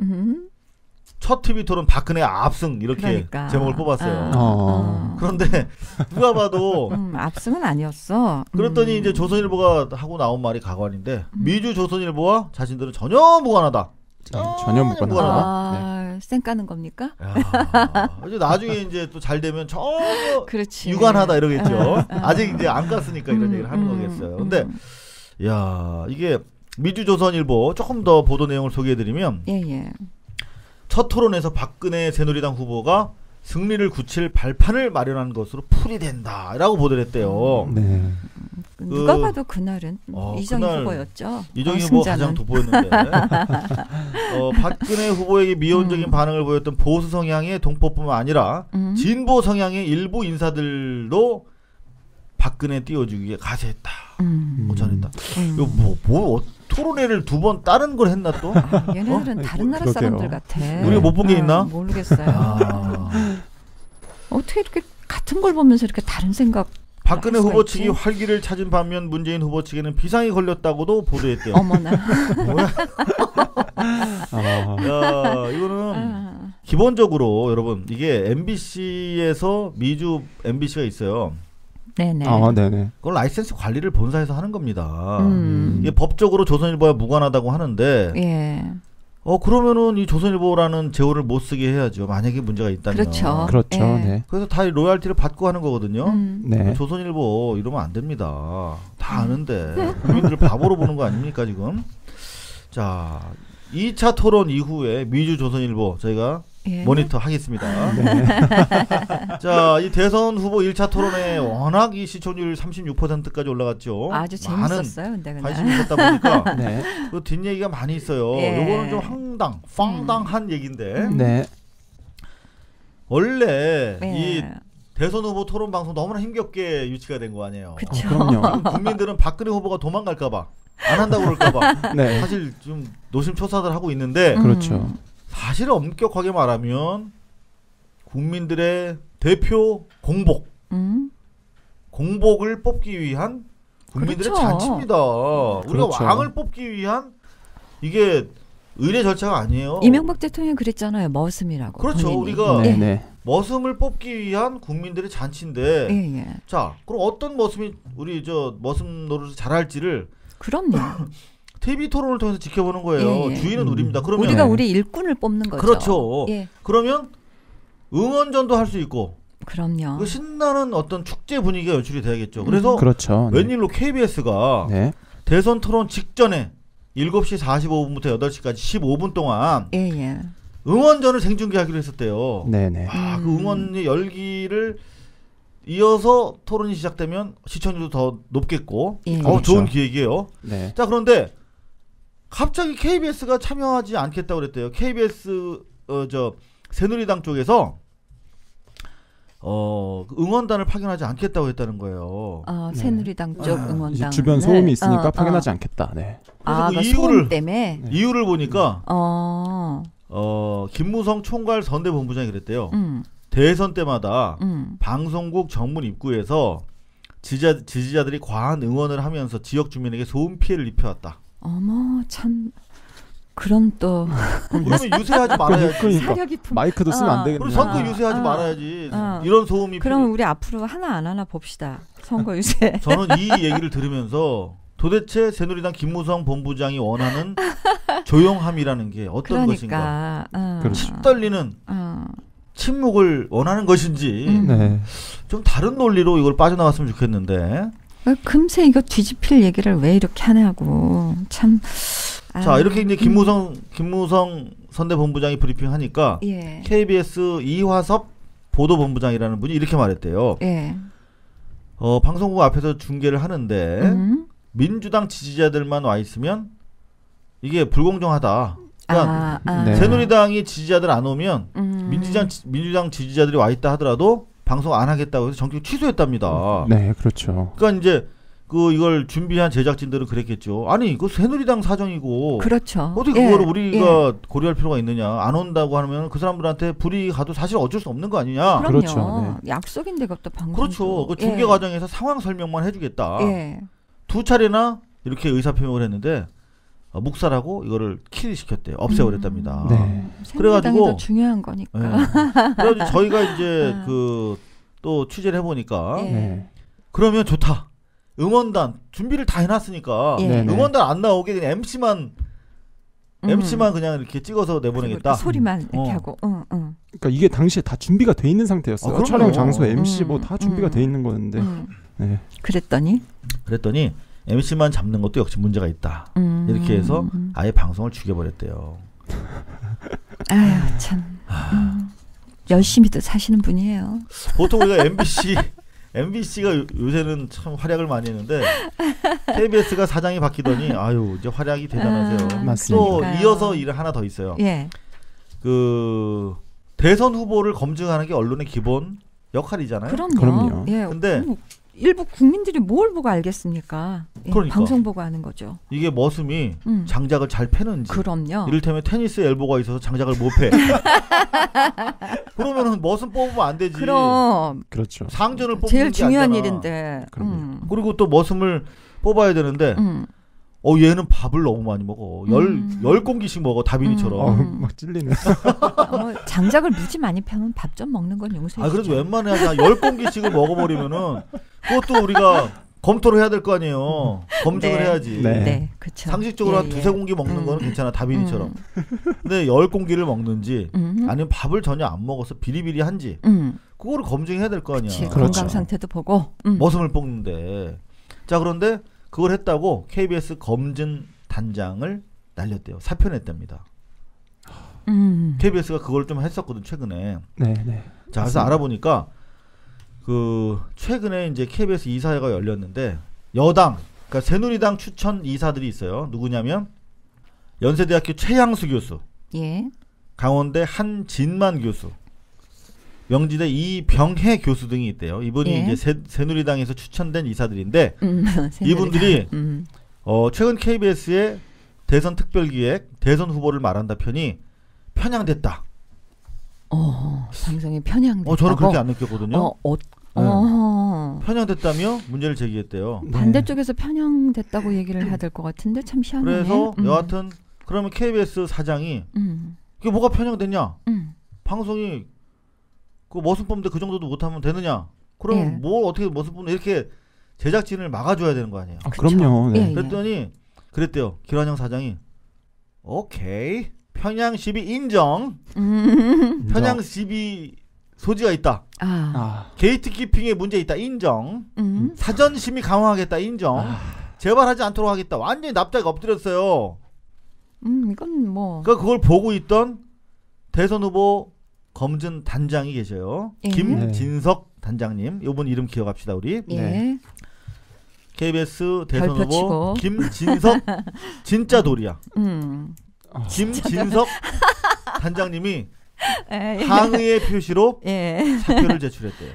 첫 TV 토론 박근혜 압승 이렇게 그러니까. 제목을 뽑았어요. 그런데 누가 봐도 압승은 아니었어. 그랬더니 이제 조선일보가 하고 나온 말이 가관인데 미주 조선일보와 자신들은 전혀 무관하다. 전혀 무관하다. 쌩 까는 겁니까? 이제 나중에 이제 또 잘 되면 전혀 그렇지. 유관하다 이러겠죠. 아직 이제 안 깠으니까 이런 얘기를 하는 거겠어요. 근데 야, 이게 미주 조선일보 조금 더 보도 내용을 소개해드리면 예. 첫 토론에서 박근혜 새누리당 후보가 승리를 굳힐 발판을 마련한 것으로 풀이된다라고 보도를 했대요. 네. 누가 봐도 그날은 이정희 그날 후보였죠. 이정희 후보가 가장 돋보였는데 박근혜 후보에게 미온적인 반응을 보였던 보수 성향의 동포뿐만 아니라 진보 성향의 일부 인사들도 박근혜 띄워주기에 가세했다. 전했다. 이거 뭐 토론회를 2번 다른 걸 했나 또? 얘네들은 다른 나라 사람들 같아. 우리가 못 본 게 있나? 모르겠어요. 어떻게 이렇게 같은 걸 보면서 이렇게 다른 생각? 박근혜 후보 측이 활기를 찾은 반면 문재인 후보 측에는 비상이 걸렸다고도 보도했대요. 어머나. 뭐야? 야, 이거는 기본적으로 여러분 이게 MBC에서 미주 MBC가 있어요. 네네. 네네. 그걸 라이센스 관리를 본사에서 하는 겁니다. 이게 법적으로 조선일보와 무관하다고 하는데, 예. 그러면은 이 조선일보라는 제호를 못 쓰게 해야죠. 만약에 문제가 있다면. 그렇죠. 예. 네. 그래서 다 로열티를 받고 하는 거거든요. 네. 조선일보 이러면 안 됩니다. 다 아는데 국민들을 바보로 보는 거 아닙니까 지금? 자, 2차 토론 이후에 미주 조선일보 저희가 모니터 하겠습니다. 네. 자, 이 대선 후보 1차 토론에 워낙 이 시청률 36%까지 올라갔죠. 아주 재밌었어요. 근데 관심이 있었다 보니까 네. 그 뒷얘기가 많이 있어요. 요거는 좀 황당한 얘기인데 네. 원래 이 대선 후보 토론 방송 너무나 힘겹게 유치가 된 거 아니에요. 그쵸. 그럼요. 국민들은 박근혜 후보가 도망갈까봐 안 한다고 그럴까봐 네. 사실 좀 노심초사들 하고 있는데 그렇죠. 사실 엄격하게 말하면 국민들의 대표 공복을 뽑기 위한 국민들의 그렇죠. 잔치입니다. 우리가 그렇죠. 왕을 뽑기 위한 이게 의례 절차가 아니에요. 이명박 대통령이 그랬잖아요. 머슴이라고. 그렇죠. 본인이. 우리가 네, 네. 머슴을 뽑기 위한 국민들의 잔치인데 예, 예. 자 그럼 어떤 머슴이 우리 저 머슴 노릇을 잘할지를 그럼요. TV 토론을 통해서 지켜보는 거예요. 예, 예. 주인은 우리입니다. 그러면 우리가 우리 일꾼을 뽑는 거죠. 그렇죠. 예. 그러면 응원전도 할 수 있고 그럼요. 그 신나는 어떤 축제 분위기가 연출이 돼야겠죠. 그래서 그렇죠. 네. 웬일로 KBS가 네. 대선 토론 직전에 7시 45분부터 8시까지 15분 동안 예, 예. 응원전을 생중계하기로 했었대요. 네네. 아, 그 응원의 열기를 이어서 토론이 시작되면 시청률도 더 높겠고 예. 그렇죠. 좋은 기획이에요. 네. 자 그런데 갑자기 KBS가 참여하지 않겠다고 그랬대요. KBS 저 새누리당 쪽에서 응원단을 파견하지 않겠다고 했다는 거예요. 새누리당 쪽 응원당. 이제 주변 소음이 있으니까 파견하지 않겠다. 네. 그래서 그 그 이유를 소음 때문에. 이유를 보니까 어. 김무성 총괄 선대본부장이 그랬대요. 대선 때마다 방송국 정문 입구에서 지지자들이 과한 응원을 하면서 지역 주민에게 소음 피해를 입혀왔다. 어머 참 그런 또 그러면 유세하지 말아야지. 그러니까 사려 깊은 마이크도 쓰면 안 그리고 되겠네요. 선거 유세하지 말아야지. 이런 소음이 그럼 우리 앞으로 하나 안 하나 봅시다. 선거 유세. 저는 이 얘기를 들으면서 도대체 새누리당 김무성 본부장이 원하는 조용함이라는 게 어떤 것인가. 침 떨리는 침묵을 원하는 것인지 네. 좀 다른 논리로 이걸 빠져나왔으면 좋겠는데. 금세 이거 뒤집힐 얘기를 왜 이렇게 하냐고 참. 자 이렇게 이제 김무성 선대본부장이 브리핑하니까 예. KBS 이화섭 보도본부장이라는 분이 이렇게 말했대요. 예. 방송국 앞에서 중계를 하는데 민주당 지지자들만 와 있으면 이게 불공정하다. 그러니까 네. 새누리당이 지지자들 안 오면 민주당 지지자들이 와 있다 하더라도 방송 안 하겠다고 해서 전격 취소했답니다. 네, 그렇죠. 그러니까 이제 이걸 준비한 제작진들은 그랬겠죠. 아니, 이거 새누리당 사정이고. 그렇죠. 어떻게 그거를 우리가 고려할 필요가 있느냐. 안 온다고 하면 그 사람들한테 불이익이 가도 사실 어쩔 수 없는 거 아니냐. 그럼요. 그렇죠. 네. 약속인데 그것도 방송. 그렇죠. 그 중계 과정에서 상황 설명만 해주겠다. 예. 2차례나 이렇게 의사표명을 했는데 묵살하고 이거를 킬시켰대요. 없애버렸답니다. 네. 새누리당이 더 중요한 거니까. 네. 그래가지고 저희가 이제 또 취재를 해보니까 네. 그러면 좋다. 응원단 준비를 다 해놨으니까 예. 응원단 안 나오게 그냥 MC만 그냥 이렇게 찍어서 내보내겠다. 소리만 이렇게 하고. 그러니까 이게 당시에 다 준비가 돼 있는 상태였어요. 촬영 장소, MC 뭐 다 준비가 돼 있는 거였는데. 네. 그랬더니 MC만 잡는 것도 역시 문제가 있다. 이렇게 해서 아예 방송을 죽여버렸대요. 아유 참. 열심히도 사시는 분이에요. 보통 우리가 MBC가 요새는 참 활약을 많이 했는데 KBS가 사장이 바뀌더니 아유 이제 활약이 대단하세요. 맞습니다. 또 이어서 일 하나 더 있어요. 예. 그 대선 후보를 검증하는 게 언론의 기본 역할이잖아요. 그럼요. 예. 근데 일부 국민들이 뭘 보고 알겠습니까? 예, 그러니까. 방송 보고 아는 거죠. 이게 머슴이 장작을 잘 패는지. 그럼요. 이를테면 테니스 엘보가 있어서 장작을 못 패. 그러면은 머슴 뽑으면 안 되지. 그럼. 그렇죠. 상전을 뽑는 제일 게 중요한 아니잖아. 일인데. 그리고 또 머슴을 뽑아야 되는데 얘는 밥을 너무 많이 먹어. 10공기씩 먹어. 다빈이처럼. 막 찔리네. 장작을 무지 많이 펴면 밥 좀 먹는 건 용서해. 그래도 웬만해 한 10공기씩을 먹어버리면은 그것도 우리가 검토를 해야 될 거 아니에요. 검증을 해야지. 네. 그렇죠. 상식적으로 한 두세 공기 먹는 거는 괜찮아. 다빈이처럼. 근데 10공기를 먹는지 아니면 밥을 전혀 안 먹어서 비리비리한지 그거를 검증해야 될 거 아니야. 그렇지. 그렇죠. 건강 상태도 보고. 머슴을 뽑는데. 자 그런데 그걸 했다고 KBS 검증 단장을 날렸대요. 사표 냈답니다. KBS가 그걸 좀 했었거든 최근에. 네. 자 그래서 알아보니까 최근에 이제 KBS 이사회가 열렸는데 여당, 그러니까 새누리당 추천 이사들이 있어요. 누구냐면 연세대학교 최양수 교수, 예. 강원대 한진만 교수, 명지대 이병혜 교수 등이 있대요. 이분이 예. 이제 새누리당에서 추천된 이사들인데 새누리당. 이분들이 최근 KBS의 대선 특별기획 대선 후보를 말한다 편이 편향됐다. 방송이 편향됐다고? 저는 그렇게 안 느꼈거든요. 네. 편향됐다며 문제를 제기했대요. 반대쪽에서 편향됐다고 얘기를 해야 될 것 같은데 참 희한하네. 그래서 여하튼 그러면 KBS 사장이 그게 뭐가 편향됐냐? 방송이 그 머슴범대 그 정도도 못하면 되느냐? 그럼 예. 뭘 어떻게 머슴범대 이렇게 제작진을 막아줘야 되는 거 아니에요? 그럼요. 네. 예. 그랬더니 그랬대요. 김환영 사장이 오케이 편향 시비 인정. 편향 시비 소지가 있다. 게이트키핑에 문제 있다. 인정. 사전 심의 강화하겠다. 인정. 재발하지 않도록 하겠다. 완전히 납작 엎드렸어요. 이건 뭐. 그러니까 그걸 보고 있던 대선 후보 검증 단장이 계셔요. 예. 김진석 단장님. 요분 이름 기억합시다 우리. 예. 네. KBS 대선 후보 치고. 김진석 진짜 돌이야. 김진석 단장님이 항의의 표시로 사표를 제출했대요.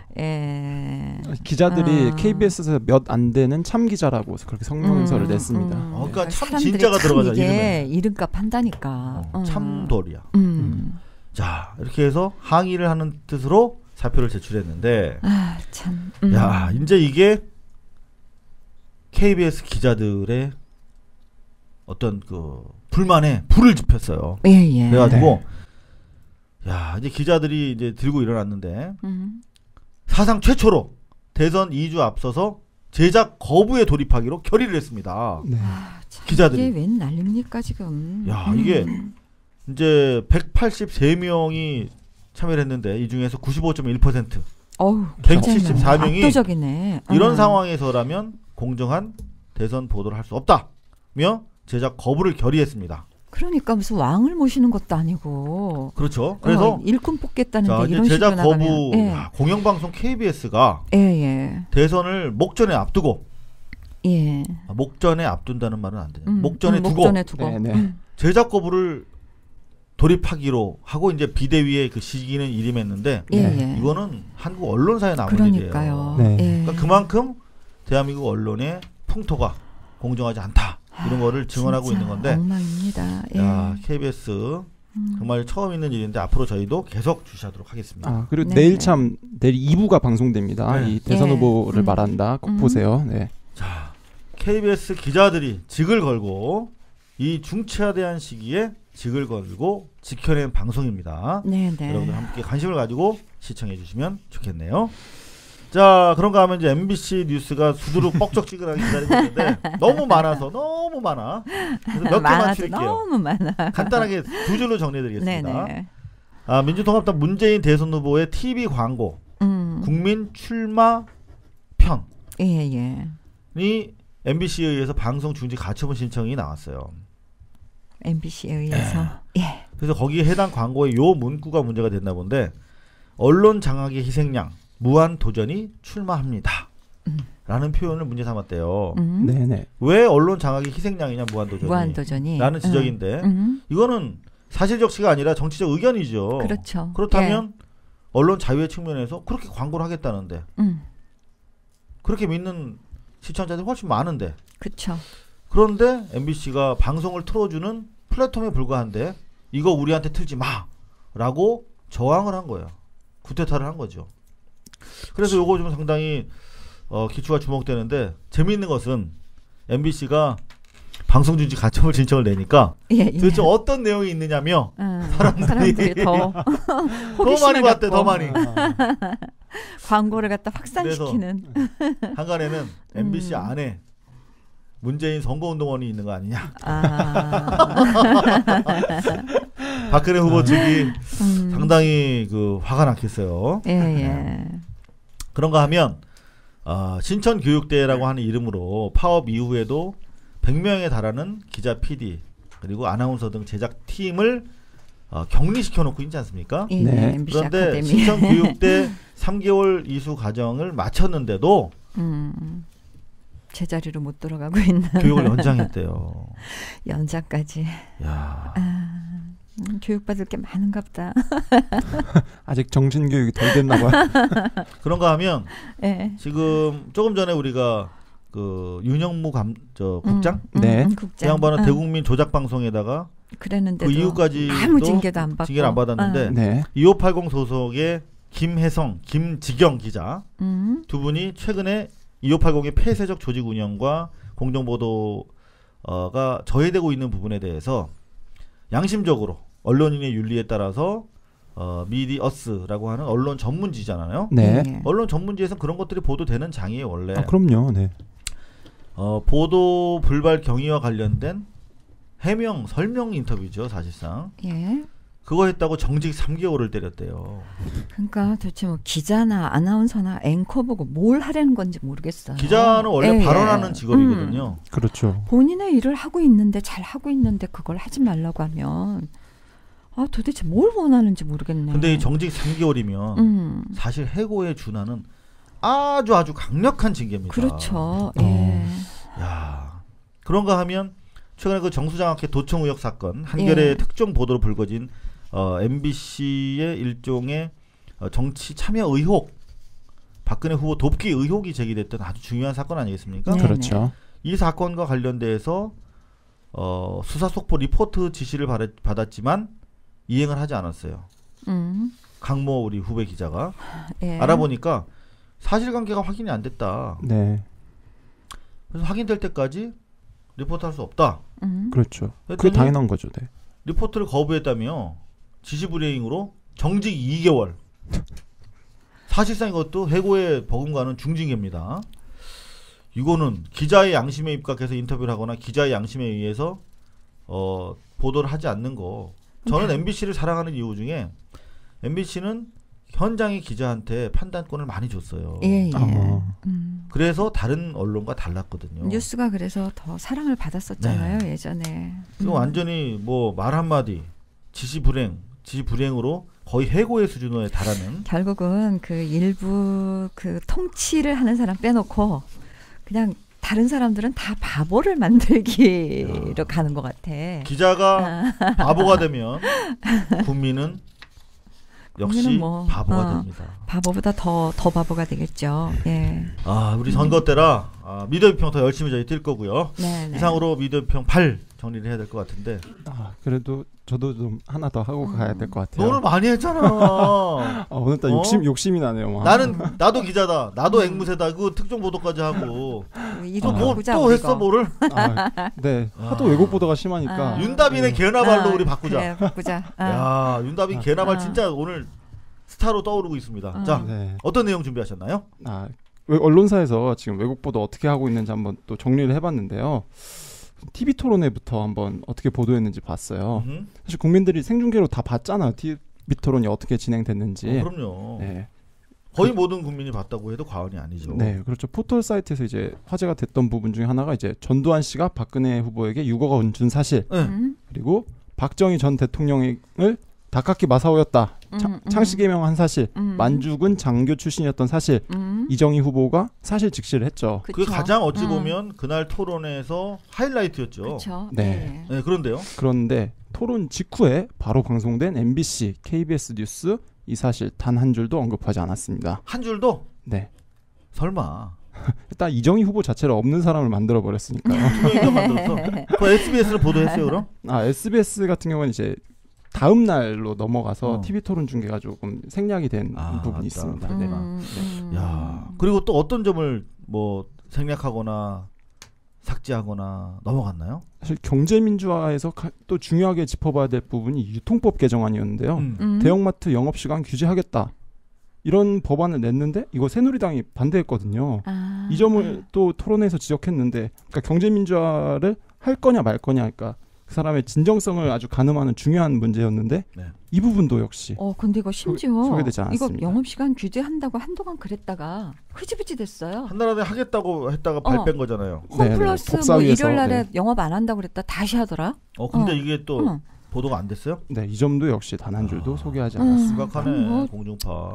기자들이 KBS에서 몇 안 되는 참 기자라고 그렇게 성명서를 냈습니다. 그러니까 참 진짜가 들어가죠. 이게 이름값 한다니까. 참돌이야. 자 이렇게 해서 항의를 하는 뜻으로 사표를 제출했는데 참. 야 이제 이게 KBS 기자들의 어떤 그 불만에 불을 지폈어요. 예. 그래가지고 야 이제 기자들이 이제 들고 일어났는데 사상 최초로 대선 2주 앞서서 제작 거부에 돌입하기로 결의를 했습니다. 네. 기자들이. 이게 웬 난립니까 지금? 야 이게 이제 183명이 참여를 했는데 이 중에서 95.1% 174명이 압도적이네. 이런 상황에서라면 공정한 대선 보도를 할 수 없다며 제작 거부를 결의했습니다. 그러니까 무슨 왕을 모시는 것도 아니고. 그렇죠. 그래서 일꾼 뽑겠다는데 자, 이런 제작 식으로 거부 나가면. 공영방송 KBS가 예. 대선을 목전에 앞두고 예. 목전에 앞둔다는 말은 안 돼요. 목전에 두고 제작 거부를 돌입하기로 하고 이제 비대위의 그 시기는 이름했는데 이거는 한국 언론사에 나온 그러니까요. 일이에요. 그러니까 그만큼 대한민국 언론의 풍토가 공정하지 않다. 이런 거를 증언하고 있는 건데 엉망입니다. 야, KBS 정말 처음 있는 일인데 앞으로 저희도 계속 주시하도록 하겠습니다. 그리고 내일 2부가 방송됩니다. 이 대선 후보를 말한다. 꼭 보세요. 네. 자, KBS 기자들이 직을 걸고 이 중차대한 시기에 직을 걸고 지켜낸 방송입니다. 여러분들 함께 관심을 가지고 시청해 주시면 좋겠네요. 자, 그런가 하면 이제 MBC 뉴스가 수두룩 뻑적지근하게 기다리고 있는데 너무 많아서 너무 많아. 그래서 몇 개만 줄일게요. 너무 많아. 간단하게 두 줄로 정리해드리겠습니다. 민주통합당 문재인 대선 후보의 TV 광고 국민 출마 편 이 MBC에 의해서 방송 중지 가처분 신청이 나왔어요. MBC에 의해서. 그래서 거기에 해당 광고의 요 문구가 문제가 됐나 본데 언론 장악의 희생양 무한 도전이 출마합니다. 라는 표현을 문제 삼았대요. 왜 언론 장악의 희생양이냐 무한도전이 라는 지적인데 이거는 사실 적시가 아니라 정치적 의견이죠. 그렇죠. 그렇다면 언론 자유의 측면에서 그렇게 광고를 하겠다는데 그렇게 믿는 시청자들이 훨씬 많은데 그렇죠. 그런데 MBC가 방송을 틀어주는 플랫폼에 불과한데 이거 우리한테 틀지 마 라고 저항을 한 거예요. 구태타를 한 거죠. 그래서 요거 좀 상당히 기초가 주목되는데 재미있는 것은 MBC가 방송 중지 가처분 신청을 내니까 도대체 어떤 내용이 있느냐며 사람들이 더 많이 봤대. 더 많이 광고를 갖다 확산시키는. 한간에는 MBC 안에 문재인 선거운동원이 있는 거 아니냐. 박근혜 후보 측이 상당히 그 화가 났겠어요. 그런가 하면 신천교육대라고 하는 이름으로 파업 이후에도 100명에 달하는 기자, PD 그리고 아나운서 등 제작팀을 격리시켜 놓고 있지 않습니까? 그런데 신천교육대 3개월 이수 과정을 마쳤는데도 제자리로 못 돌아가고 있는 교육을 연장했대요. 연장까지. 야. 교육받을 게 많은가 보다. 아직 정신 교육이 덜 됐나 봐요. 그런가 하면 네. 지금 조금 전에 우리가 그 윤영무 국장? 네. 그 국장. 양반은 대국민 조작 방송에다가 그랬는데도 그 이후까지 아무 징계도 안 받고. 징계를 안 받았는데 네. 2580 소속의 김혜성, 김지경 기자 두 분이 최근에 2580의 폐쇄적 조직 운영과 공정보도가 저해되고 있는 부분에 대해서 양심적으로 언론인의 윤리에 따라서 미디어스라고 하는 언론 전문지잖아요. 네. 네. 언론 전문지에서는 그런 것들이 보도되는 장이에요 원래. 아, 그럼요. 네. 보도 불발 경위와 관련된 해명 설명 인터뷰죠 사실상. 예. 그거 했다고 정직 3개월을 때렸대요. 그러니까 도대체 뭐 기자나 아나운서나 앵커 보고 뭘 하려는 건지 모르겠어요. 기자는 원래 예. 발언하는 직업이거든요. 그렇죠. 본인의 일을 하고 있는데 잘 하고 있는데 그걸 하지 말라고 하면 도대체 뭘 원하는지 모르겠네. 근데 이 정직 3개월이면 사실 해고에 준하는 아주 강력한 징계입니다. 그렇죠. 예. 야, 그런가 하면 최근에 그 정수장학회 도청 의혹 사건 한겨레 예. 특종 보도로 불거진 MBC의 일종의 정치 참여 의혹, 박근혜 후보 돕기 의혹이 제기됐던 아주 중요한 사건 아니겠습니까? 네. 그렇죠. 이 사건과 관련돼서 수사 속보 리포트 지시를 받았지만 이행을 하지 않았어요. 강모 우리 후배 기자가 예. 알아보니까 사실관계가 확인이 안 됐다. 네. 그래서 확인될 때까지 리포트할 수 없다. 그렇죠. 그게 그랬더니 당연한 거죠. 네. 리포트를 거부했다며 지시불이행으로 정직 2개월. 사실상 이것도 해고에 버금가는 중징계입니다. 이거는 기자의 양심에 입각해서 인터뷰를 하거나 기자의 양심에 의해서 보도를 하지 않는 거. 저는 MBC를 사랑하는 이유 중에 MBC는 현장의 기자한테 판단권을 많이 줬어요. 예, 예. 그래서 다른 언론과 달랐거든요. 뉴스가 그래서 더 사랑을 받았었잖아요. 네. 예전에. 지금 완전히 뭐 말 한마디 지시불행으로 거의 해고의 수준에 달하는. 결국은 그 일부 그 통치를 하는 사람 빼놓고 그냥 다른 사람들은 다 바보를 만들기로 가는 것 같아. 기자가 바보가 되면 국민은 역시 뭐, 바보가 됩니다. 바보보다 더 바보가 되겠죠. 예. 우리 선거 때라 미디어 비평 더 열심히 저희 뛸 거고요. 네, 네. 이상으로 미디어 비평 8 정리를 해야 될 것 같은데. 그래도 저도 좀 하나 더 하고 가야 될 것 같아요. 너 오늘 많이 했잖아. 오늘따라 욕심이 나네요. 막. 나도 기자다. 나도 앵무새다. 그 특종 보도까지 하고. 또 했어 뭐를? 네. 하도 왜곡 보도가 심하니까. 윤다빈의 개나발로 우리 바꾸자. 그래, 바꾸자. 야, 윤다빈 개나발 진짜 오늘 스타로 떠오르고 있습니다. 자, 네. 어떤 내용 준비하셨나요? 언론사에서 지금 왜곡 보도 어떻게 하고 있는지 한번 또 정리를 해봤는데요. TV 토론회부터 한번 어떻게 보도했는지 봤어요. 사실 국민들이 생중계로 다 봤잖아요. TV 토론이 어떻게 진행됐는지. 그럼요. 네. 거의 모든 국민이 봤다고 해도 과언이 아니죠. 네, 그렇죠. 포털 사이트에서 이제 화제가 됐던 부분 중에 하나가 이제 전두환 씨가 박근혜 후보에게 6억 원 준 사실, 그리고 박정희 전 대통령을 다카키 마사오였다. 창씨 개명한 사실, 만주군 장교 출신이었던 사실, 이정희 후보가 사실 직시를 했죠. 그게 가장 어찌 보면 그날 토론에서 하이라이트였죠. 그렇죠. 네. 네, 그런데요. 그런데 토론 직후에 바로 방송된 MBC, KBS 뉴스 이 사실 단 한 줄도 언급하지 않았습니다. 한 줄도? 네. 설마. 일단 이정희 후보 자체를 없는 사람을 만들어 버렸으니까요. 만들었어. 그 SBS를 보도했어요, 그럼? SBS 같은 경우는 이제 다음 날로 넘어가서 TV 토론 중계가 조금 생략이 된 부분이 있습니다. 네. 야, 그리고 또 어떤 점을 뭐 생략하거나 삭제하거나 넘어갔나요? 사실 경제민주화에서 또 중요하게 짚어봐야 될 부분이 유통법 개정안이었는데요. 대형마트 영업시간 규제하겠다. 이런 법안을 냈는데 이거 새누리당이 반대했거든요. 이 점을 또 토론에서 지적했는데, 그러니까 경제민주화를 할 거냐 말 거냐, 그러니까 그 사람의 진정성을 아주 가늠하는 중요한 문제였는데 이 부분도 역시 근데 이거 심지어 소개되지 않았습니다. 이거 영업시간 규제한다고 한동안 그랬다가 흐지부지 됐어요. 한나라에 하겠다고 했다가 발 뺀 거잖아요. 홈플러스 뭐 일요일 날에 영업 안 한다고 그랬다 다시 하더라. 근데 이게 또 보도가 안 됐어요? 네, 이 점도 역시 단 한 줄도 소개하지 않았습니다. 심각하네. 공중파.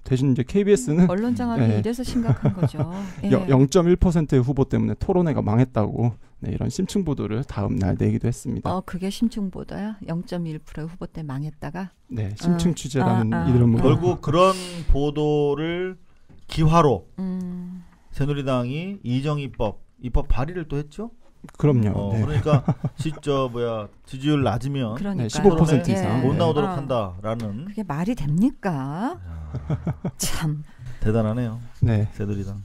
대신 이제 KBS는 언론 장악이 네. 이래서 심각한 거죠. 예. 0.1%의 후보 때문에 토론회가 망했다고 네, 이런 심층 보도를 다음 날 내기도 했습니다. 그게 심층 보도야? 0.1%의 후보 때 망했다가? 네, 심층 취재라는 아. 이름으로 결국 그런 보도를 기화로 새누리당이 이정희법 입법 발의를 또 했죠. 그럼요. 네. 그러니까 지지율 낮으면 그러니까요. 15% 이상 못 네. 나오도록 한다라는. 그게 말이 됩니까? 참 대단하네요. 네. 새누리당.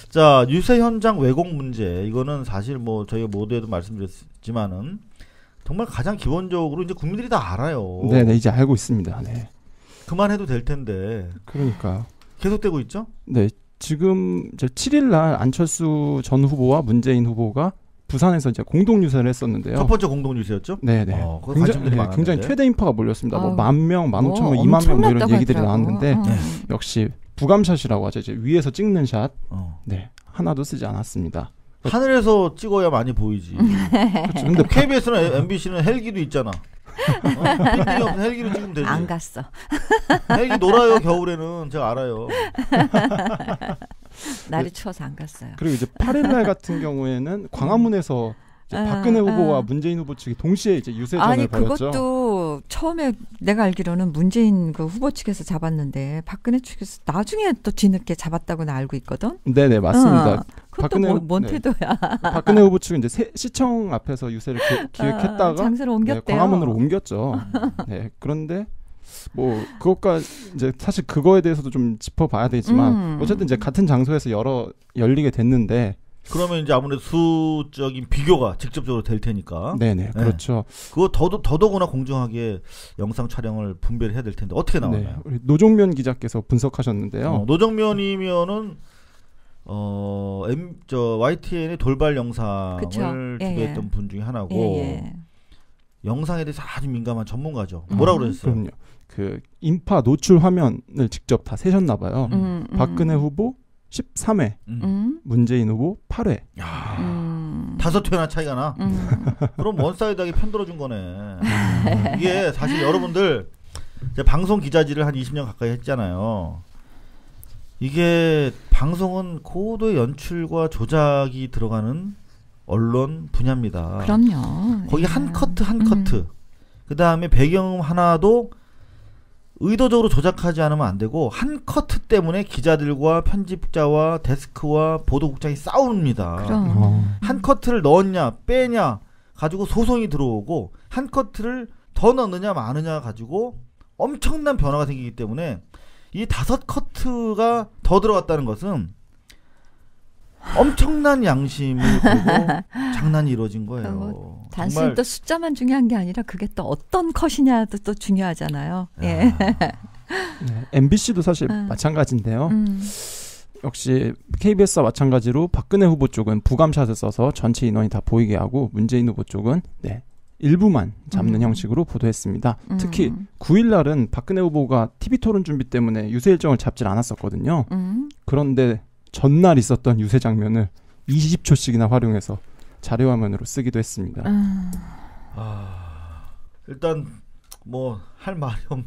자, 유세 현장 왜곡 문제. 이거는 사실 뭐 저희가 모두에도 말씀드렸지만은 정말 가장 기본적으로 이제 국민들이 다 알아요. 네, 네, 이제 알고 있습니다. 네. 그만해도 될 텐데. 그러니까요. 계속되고 있죠? 네, 지금 이제 7일 날 안철수 전 후보와 문재인 후보가 부산에서 이제 공동 유세를 했었는데요. 첫 번째 공동 유세였죠? 네, 네. 굉장히 최대 인파가 몰렸습니다. 뭐 10,000명, 15,000명, 2만 명 뭐 이런 얘기들이 나왔는데 역시 부감샷이라고 하죠. 이제 위에서 찍는 샷. 네. 하나도 쓰지 않았습니다. 하늘에서 찍어야 많이 보이지. 그렇죠. 근데 KBS는 MBC는 헬기도 있잖아. 헬기 없으면 헬기로 찍으면 되지. 안 갔어. 헬기 놀아요 겨울에는. 제가 알아요. 날이 추워서 안 갔어요. 그리고 이제 8일날 같은 경우에는 광화문에서 이제 박근혜 후보와 문재인 후보 측이 동시에 이제 유세전을 벌였죠. 그것도 처음에 내가 알기로는 문재인 그 후보 측에서 잡았는데 박근혜 측에서 나중에 또 뒤늦게 잡았다고 나 알고 있거든. 네네 맞습니다. 그것도 뭔 태도야. 박근혜 후보 측은 이제 시청 앞에서 유세를 기획했다가 장소를 옮겼대요. 네, 광화문으로 옮겼죠. 네, 그런데 뭐 그것과 이제 사실 그거에 대해서도 좀 짚어봐야 되지만 어쨌든 이제 같은 장소에서 열리게 됐는데. 그러면 이제 아무래도 수적인 비교가 직접적으로 될 테니까. 네네, 그렇죠. 그거 더더구나 공정하게 영상 촬영을 분배를 해야 될 텐데 어떻게 나오나요? 네, 우리 노종면 기자께서 분석하셨는데요. 노정면이면은 YTN의 돌발 영상을 주도했던 분 중에 하나고 영상에 대해서 아주 민감한 전문가죠. 뭐라고 그러셨어요? 그럼요. 그 인파 노출 화면을 직접 다 세셨나 봐요. 박근혜 후보 13회, 문재인 후보 8회. 야, 5회나 차이가 나? 그럼 원사이드하게 편들어준 거네. 이게 사실 여러분들 방송 기자질을 한 20년 가까이 했잖아요. 이게 방송은 고도의 연출과 조작이 들어가는 언론 분야입니다. 그럼요. 거기 한 커트 한 커트. 그 다음에 배경 하나도 의도적으로 조작하지 않으면 안 되고 한 커트 때문에 기자들과 편집자와 데스크와 보도국장이 싸웁니다. 한 커트를 넣었냐 빼냐 가지고 소송이 들어오고 한 커트를 더 넣느냐 마느냐 가지고 엄청난 변화가 생기기 때문에 이 5커트가 더 들어갔다는 것은 엄청난 양심을 걸고 장난이 이루어진 거예요. 단순히 또 숫자만 중요한 게 아니라 그게 또 어떤 컷이냐도 또 중요하잖아요. 예. 네, MBC도 사실 마찬가지인데요. 역시 KBS와 마찬가지로 박근혜 후보 쪽은 부감샷을 써서 전체 인원이 다 보이게 하고 문재인 후보 쪽은 일부만 잡는 형식으로 보도했습니다. 특히 9일 날은 박근혜 후보가 TV 토론 준비 때문에 유세 일정을 잡질 않았었거든요. 그런데 전날 있었던 유세 장면을 20초씩이나 활용해서 자료화면으로 쓰기도 했습니다. 일단 뭐 할 말이 없네.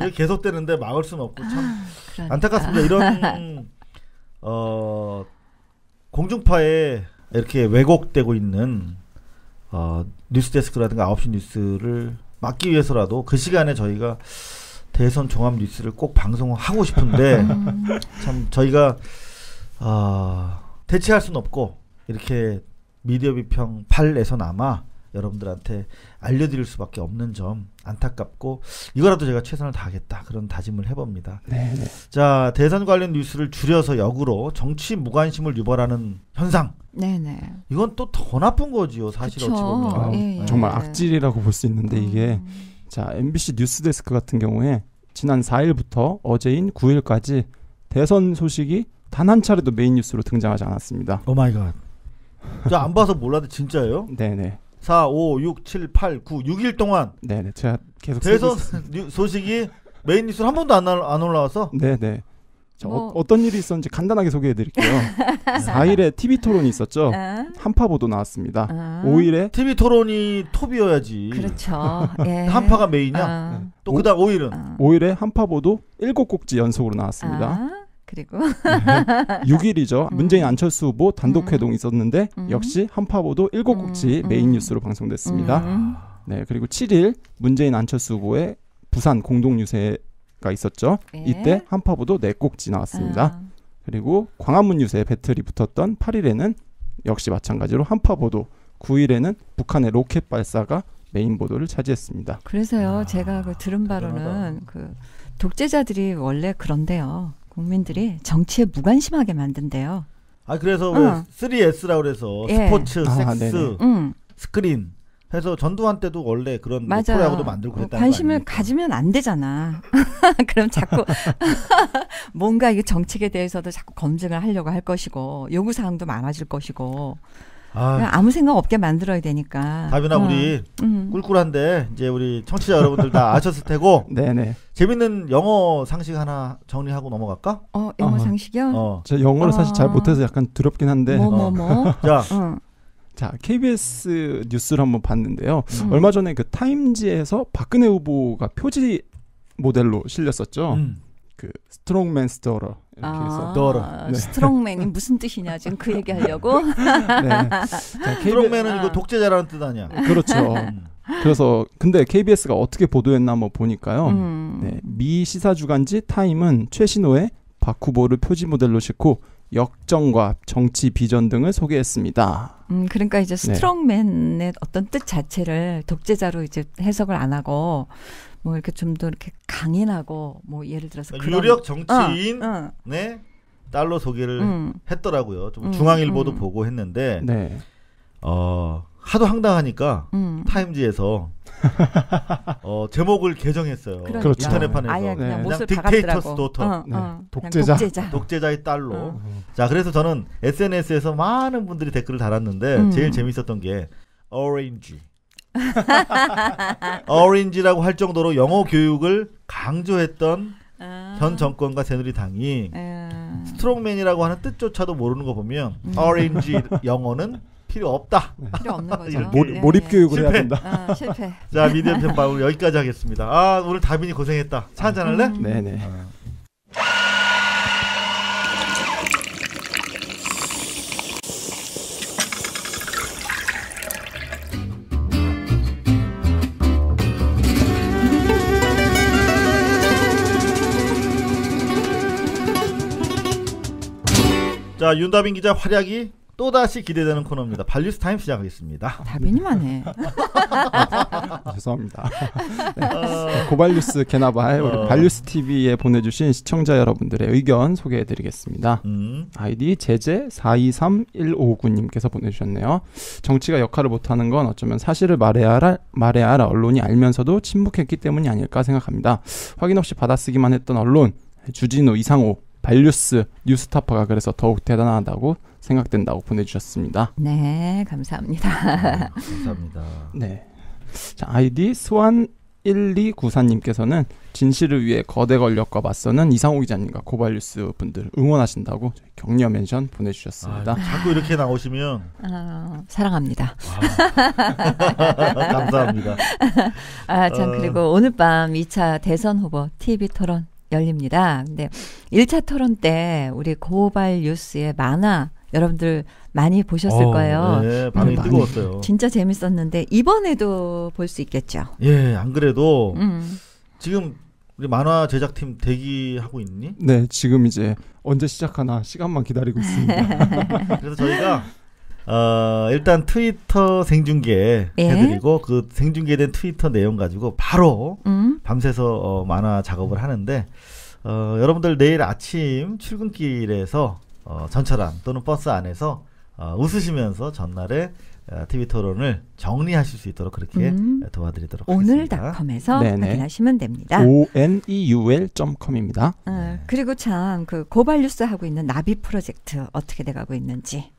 이게 계속되는데 막을 수는 없고 참 그러니까. 안타깝습니다. 이런 공중파에 이렇게 왜곡되고 있는 뉴스데스크라든가 9시 뉴스를 막기 위해서라도 그 시간에 저희가 대선 종합 뉴스를 꼭 방송하고 싶은데 참 저희가 대체할 수는 없고 이렇게 미디어 비평 8에서나마 여러분들한테 알려드릴 수밖에 없는 점 안타깝고 이거라도 제가 최선을 다하겠다 그런 다짐을 해봅니다. 네네. 자, 대선 관련 뉴스를 줄여서 역으로 정치 무관심을 유발하는 현상. 네네. 이건 또 더 나쁜 거지요. 사실 어찌 보면. 정말 악질이라고 볼 수 있는데 이게 자 MBC 뉴스데스크 같은 경우에 지난 4일부터 어제인 9일까지 대선 소식이 단 한 차례도 메인 뉴스로 등장하지 않았습니다. 오 마이 갓. 자, 안 봐서 몰랐는데 진짜예요? 네네. 4, 5, 6, 7, 8, 9, 6일 동안 네네. 제가 계속 대선 소식이 메인 뉴스로 한 번도 안 올라와서? 네네. 자, 어떤 일이 있었는지 간단하게 소개해드릴게요. 4일에 TV 토론이 있었죠. 한파 보도 나왔습니다. 5일에 TV 토론이 톱이어야지. 그렇죠. 예. 한파가 메인이야. 또 그다음 5일에 한파 보도 7곡지 연속으로 나왔습니다. 그리고 6일이죠. 문재인 안철수 후보 단독 회동이 있었는데 역시 한파 보도 7곡지 메인 뉴스로 방송됐습니다. 네, 그리고 7일 문재인 안철수 후보의 부산 공동 유세가 있었죠. 예. 이때 한파 보도 4곡지 나왔습니다. 그리고 광화문 유세 배틀이 붙었던 8일에는 역시 마찬가지로 한파 보도, 9일에는 북한의 로켓 발사가 메인 보도를 차지했습니다. 그래서요, 제가 그 들은 바로는 그 독재자들이 원래 그런데요. 국민들이 정치에 무관심하게 만든대요. 그래서 왜 3S라고 그래서 스포츠, 섹스, 스크린 해서 전두환 때도 원래 그런 뭐 프로야구도 만들고 그랬다는 관심을 거 가지면 안 되잖아. 그럼 자꾸 뭔가 이 정책에 대해서도 자꾸 검증을 하려고 할 것이고 요구사항도 많아질 것이고 아무 생각 없게 만들어야 되니까. 다빈아 우리 꿀꿀한데 이제 우리 청취자 여러분들 다 아셨을 테고 네네. 재밌는 영어 상식 하나 정리하고 넘어갈까? 영어 상식이요? 저 영어를 사실 잘 못해서 약간 두렵긴 한데 자, KBS 뉴스를 한번 봤는데요. 얼마 전에 그 타임지에서 박근혜 후보가 표지 모델로 실렸었죠. 그 스트롱맨 스토러 이렇게 해서 스트롱맨이 무슨 뜻이냐 지금 그 얘기 하려고. 네. 자, 스트롱맨은 이거 독재자라는 뜻 아니야? 그렇죠. 그래서 근데 KBS가 어떻게 보도했나 한번 보니까요. 네, 미 시사주간지 타임은 최신호의 박 후보를 표지 모델로 싣고 역정과 정치 비전 등을 소개했습니다. 그러니까 이제 스트롱맨의 어떤 뜻 자체를 독재자로 이제 해석을 안 하고 뭐 이렇게 좀 더 이렇게 강인하고 뭐 예를 들어서 유력 정치인 네 딸로 소개를 했더라고요. 좀 중앙일보도 보고 했는데 하도 황당하니까 타임지에서 제목을 개정했어요. 그렇죠. 인터넷판에서 그냥 딕테이터스 도터 독재자의 딸로. 자, 그래서 저는 SNS에서 많은 분들이 댓글을 달았는데 제일 재밌었던 게 어린지라고 할 정도로 영어 교육을 강조했던 현 정권과 새누리당이 스트롱맨이라고 하는 뜻조차도 모르는 거 보면 오렌지 영어는 필요 없다. 필요 없는 거죠. 몰입 교육을 해야 된다. 실패. 자, 미디어 편파 오늘 여기까지 하겠습니다. 오늘 다빈이 고생했다. 차 한잔 할래? 네네. 자, 윤다빈 기자 활약이 또다시 기대되는 코너입니다. 발뉴스 타임 시작하겠습니다. 다빈이만 해. 죄송합니다. 네. 고발뉴스 개나발 우리 발뉴스 TV에 보내주신 시청자 여러분들의 의견 소개해드리겠습니다. 아이디 제제423159님께서 보내주셨네요. 정치가 역할을 못하는 건 어쩌면 사실을 말해야 할 언론이 알면서도 침묵했기 때문이 아닐까 생각합니다. 확인 없이 받아쓰기만 했던 언론, 주진우, 이상호, 발뉴스, 뉴스타파가 그래서 더욱 대단하다고 생각된다고 보내주셨습니다. 네, 감사합니다. 감사합니다. 네, 자, 아이디 스완1294님께서는 진실을 위해 거대 권력과 맞서는 이상호 기자님과 고발뉴스 분들 응원하신다고 격려 멘션 보내주셨습니다. 자꾸 이렇게 나오시면 사랑합니다. 감사합니다. 참 그리고 오늘 밤 2차 대선 후보 TV 토론 열립니다. 근데 1차 토론 때 우리 고발 뉴스의 만화 여러분들 많이 보셨을 거예요. 네, 반응이 뜨거웠어요. 진짜 재밌었는데 이번에도 볼 수 있겠죠. 예, 안 그래도 지금 우리 만화 제작팀 대기하고 있니? 네, 지금 이제 언제 시작하나 시간만 기다리고 있습니다. 그래서 저희가 일단 트위터 생중계 해드리고 그 생중계된 트위터 내용 가지고 바로 밤새서 만화 작업을 하는데 여러분들 내일 아침 출근길에서 전철안 또는 버스 안에서 웃으시면서 전날에 TV 토론을 정리하실 수 있도록 그렇게 도와드리도록 하겠습니다. 오늘닷컴에서 확인하시면 됩니다. oneul.com입니다. 그리고 참 그 고발뉴스 하고 있는 나비 프로젝트 어떻게 돼가고 있는지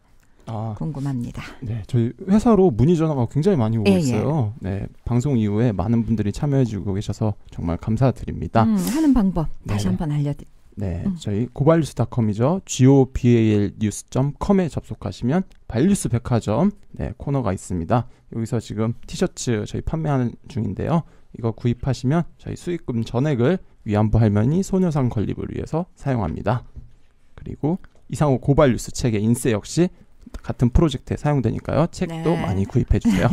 궁금합니다. 네, 저희 회사로 문의 전화가 굉장히 많이 오고 있어요. 네, 방송 이후에 많은 분들이 참여해주고 계셔서 정말 감사드립니다. 하는 방법 다시 한번 네, 저희 고발뉴스.com이죠. gobalnews.com에 접속하시면 발뉴스 백화점 코너가 있습니다. 여기서 지금 티셔츠 저희 판매하는 중인데요. 이거 구입하시면 저희 수익금 전액을 위안부 할머니 소녀상 건립을 위해서 사용합니다. 그리고 이상호 고발뉴스 책의 인쇄 역시 같은 프로젝트에 사용되니까요. 책도 많이 구입해 주세요.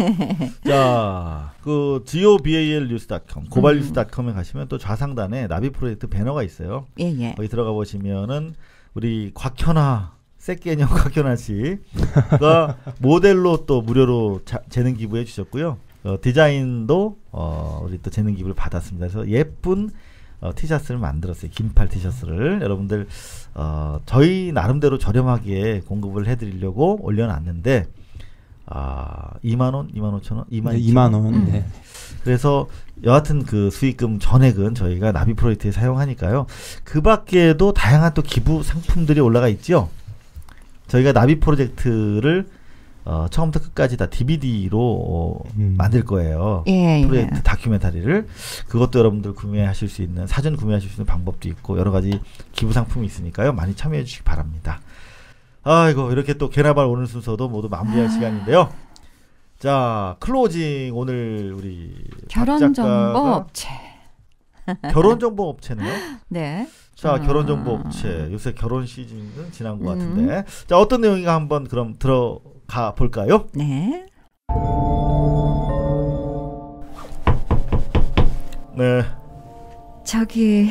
자, 그 gobalnews.com, 고발뉴스.com에 가시면 또 좌상단에 나비 프로젝트 배너가 있어요. 예. 거기 들어가 보시면은 우리 곽현아 새끼녀 곽현아 씨가 모델로 또 무료로 재능 기부해 주셨고요. 디자인도 우리 또 재능 기부를 받았습니다. 그래서 예쁜 티셔츠를 만들었어요. 긴팔 티셔츠를 여러분들 저희 나름대로 저렴하게 공급을 해드리려고 올려놨는데 2만원, 25,000원, 2만원. 네. 그래서 여하튼 그 수익금 전액은 저희가 나비 프로젝트에 사용하니까요. 그 밖에도 다양한 또 기부 상품들이 올라가 있죠. 저희가 나비 프로젝트를 처음부터 끝까지 다 DVD로 만들 거예요. 프로젝트 다큐멘터리를. 그것도 여러분들 구매하실 수 있는, 사전 구매하실 수 있는 방법도 있고 여러 가지 기부 상품이 있으니까요. 많이 참여해 주시기 바랍니다. 아이고, 이렇게 또 개나발 오늘 순서도 모두 마무리할 시간인데요. 자, 클로징 오늘 우리 결혼정보업체. 결혼정보업체네요. 네. 자, 결혼정보업체. 요새 결혼 시즌은 지난 것 같은데. 자, 어떤 내용인가 한번 그럼 들어가 볼까요? 네. 네. 저기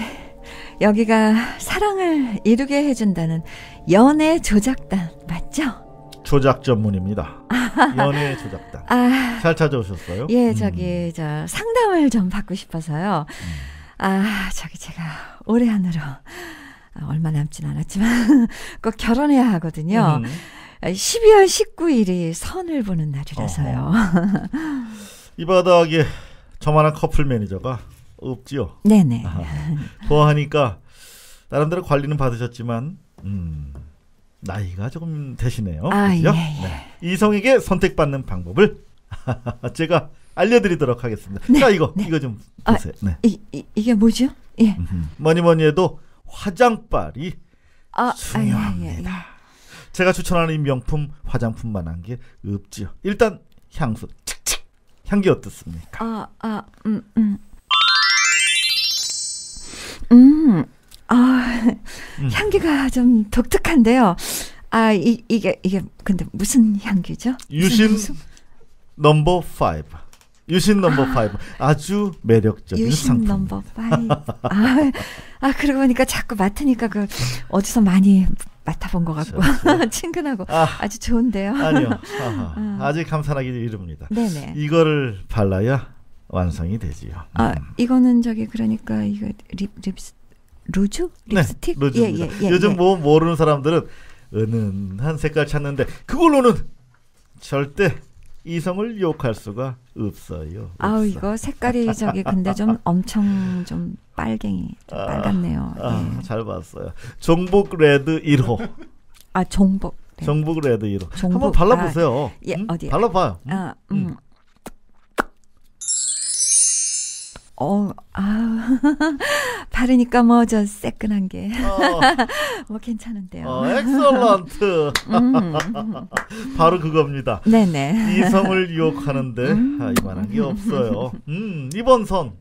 여기가 사랑을 이루게 해준다는 연애 조작단 맞죠? 조작 전문입니다. 연애 조작단. 잘 찾아오셨어요? 예, 저기 저 상담을 좀 받고 싶어서요. 저기 제가 올해 안으로 얼마 남진 않았지만 꼭 결혼해야 하거든요. 12월 19일이 선을 보는 날이라서요. 이 바닥에 저만한 커플 매니저가 없지요. 네네. 좋아하니까 나름대로 관리는 받으셨지만 나이가 조금 되시네요. 예. 네. 이성에게 선택받는 방법을 제가 알려드리도록 하겠습니다. 네. 자, 이거 좀 보세요. 네. 이게 뭐죠? 예. 뭐니 해도 화장빨이 중요합니다. 예. 제가 추천하는 이 명품 화장품만한 게 없지요. 일단 향수 칙칙 향기 어떻습니까? 향기가 좀 독특한데요. 이게 근데 무슨 향기죠? 유신 넘버 5. 유신 넘버 5. 아주 매력적인 유신 상품. 넘버 5. 그러고 보니까 자꾸 맡으니까 그 어디서 많이 맡아본 것 같고 친근하고 아주 좋은데요. 아니요. 아직 감탄하기 이릅니다. 네네. 이거를 발라야 완성이 되지요. 이거는 저기 그러니까 이거 루즈? 립스틱? 네, 루즈입니다. 요즘 뭐 모르는 사람들은 은은한 색깔 찾는데 그걸로는 절대 이성을 유혹할 수가 없어요. 이거 색깔이 저기 근데 좀 엄청 좀 빨갱이 좀 빨갛네요. 예. 잘 봤어요. 종북 레드 1호. 종북. 네. 종북 레드 1호. 한번 발라보세요. 예, 어디요? 발라봐요. 바르니까 뭐 저 새끈한 게 뭐 괜찮은데요. 엑설런트. 바로 그겁니다. 네네. 이성을 유혹하는데 이만한 게 없어요. 이번 선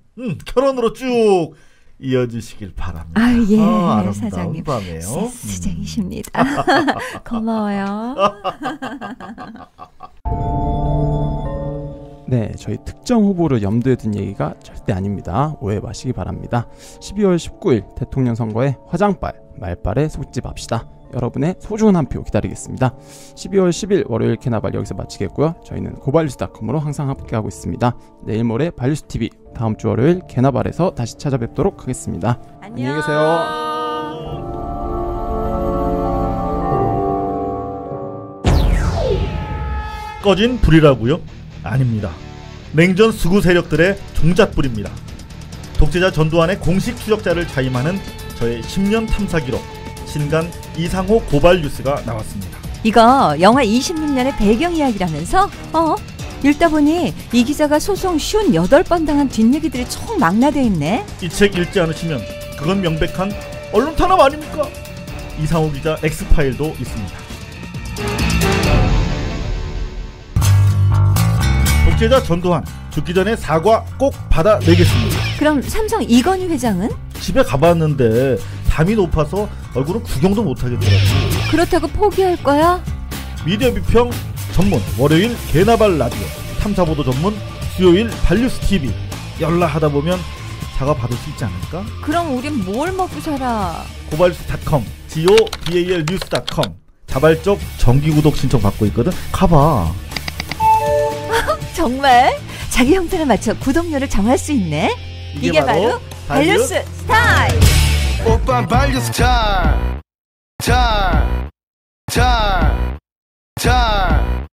결혼으로 쭉 이어주시길 바랍니다. 예, 아름다운 사장님. 밤이에요. 수쟁이십니다. 고마워요. 네, 저희 특정 후보를 염두에 둔 얘기가 절대 아닙니다. 오해 마시기 바랍니다. 12월 19일 대통령 선거에 화장빨, 말빨에 속집합시다. 여러분의 소중한 한 표 기다리겠습니다. 12월 10일 월요일 캐나발 여기서 마치겠고요. 저희는 고발뉴스.com으로 항상 함께하고 있습니다. 내일 모레 발뉴스TV, 다음 주 월요일 캐나발에서 다시 찾아뵙도록 하겠습니다. 안녕히 계세요. 꺼진 불이라고요? 아닙니다. 냉전 수구 세력들의 종잣불입니다. 독재자 전두환의 공식 추적자를 자임하는 저의 10년 탐사 기록, 신간 이상호 고발 뉴스가 나왔습니다. 이거 영화 26년의 배경 이야기라면서? 읽다 보니 이 기자가 소송 58번 당한 뒷얘기들이 총 망라되어 있네. 이 책 읽지 않으시면 그건 명백한 언론 탄압 아닙니까? 이상호 기자 엑스파일도 있습니다. 독재자 전두환 죽기 전에 사과 꼭 받아내겠습니다. 그럼 삼성 이건희 회장은? 집에 가봤는데 담이 높아서 얼굴은 구경도 못하겠더라고. 그렇다고 포기할 거야? 미디어 비평 전문 월요일 개나발 라디오, 탐사보도 전문 수요일 발뉴스 TV. 연락하다 보면 사과 받을 수 있지 않을까? 그럼 우린 뭘 먹고 살아? 고발뉴스.com, gobalnews.com. 자발적 정기구독 신청 받고 있거든. 가봐. 정말? 자기 형편에 맞춰 구독료를 정할 수 있네? 이게 바로 발뉴스 스타일! 오빠 발뉴스 타임.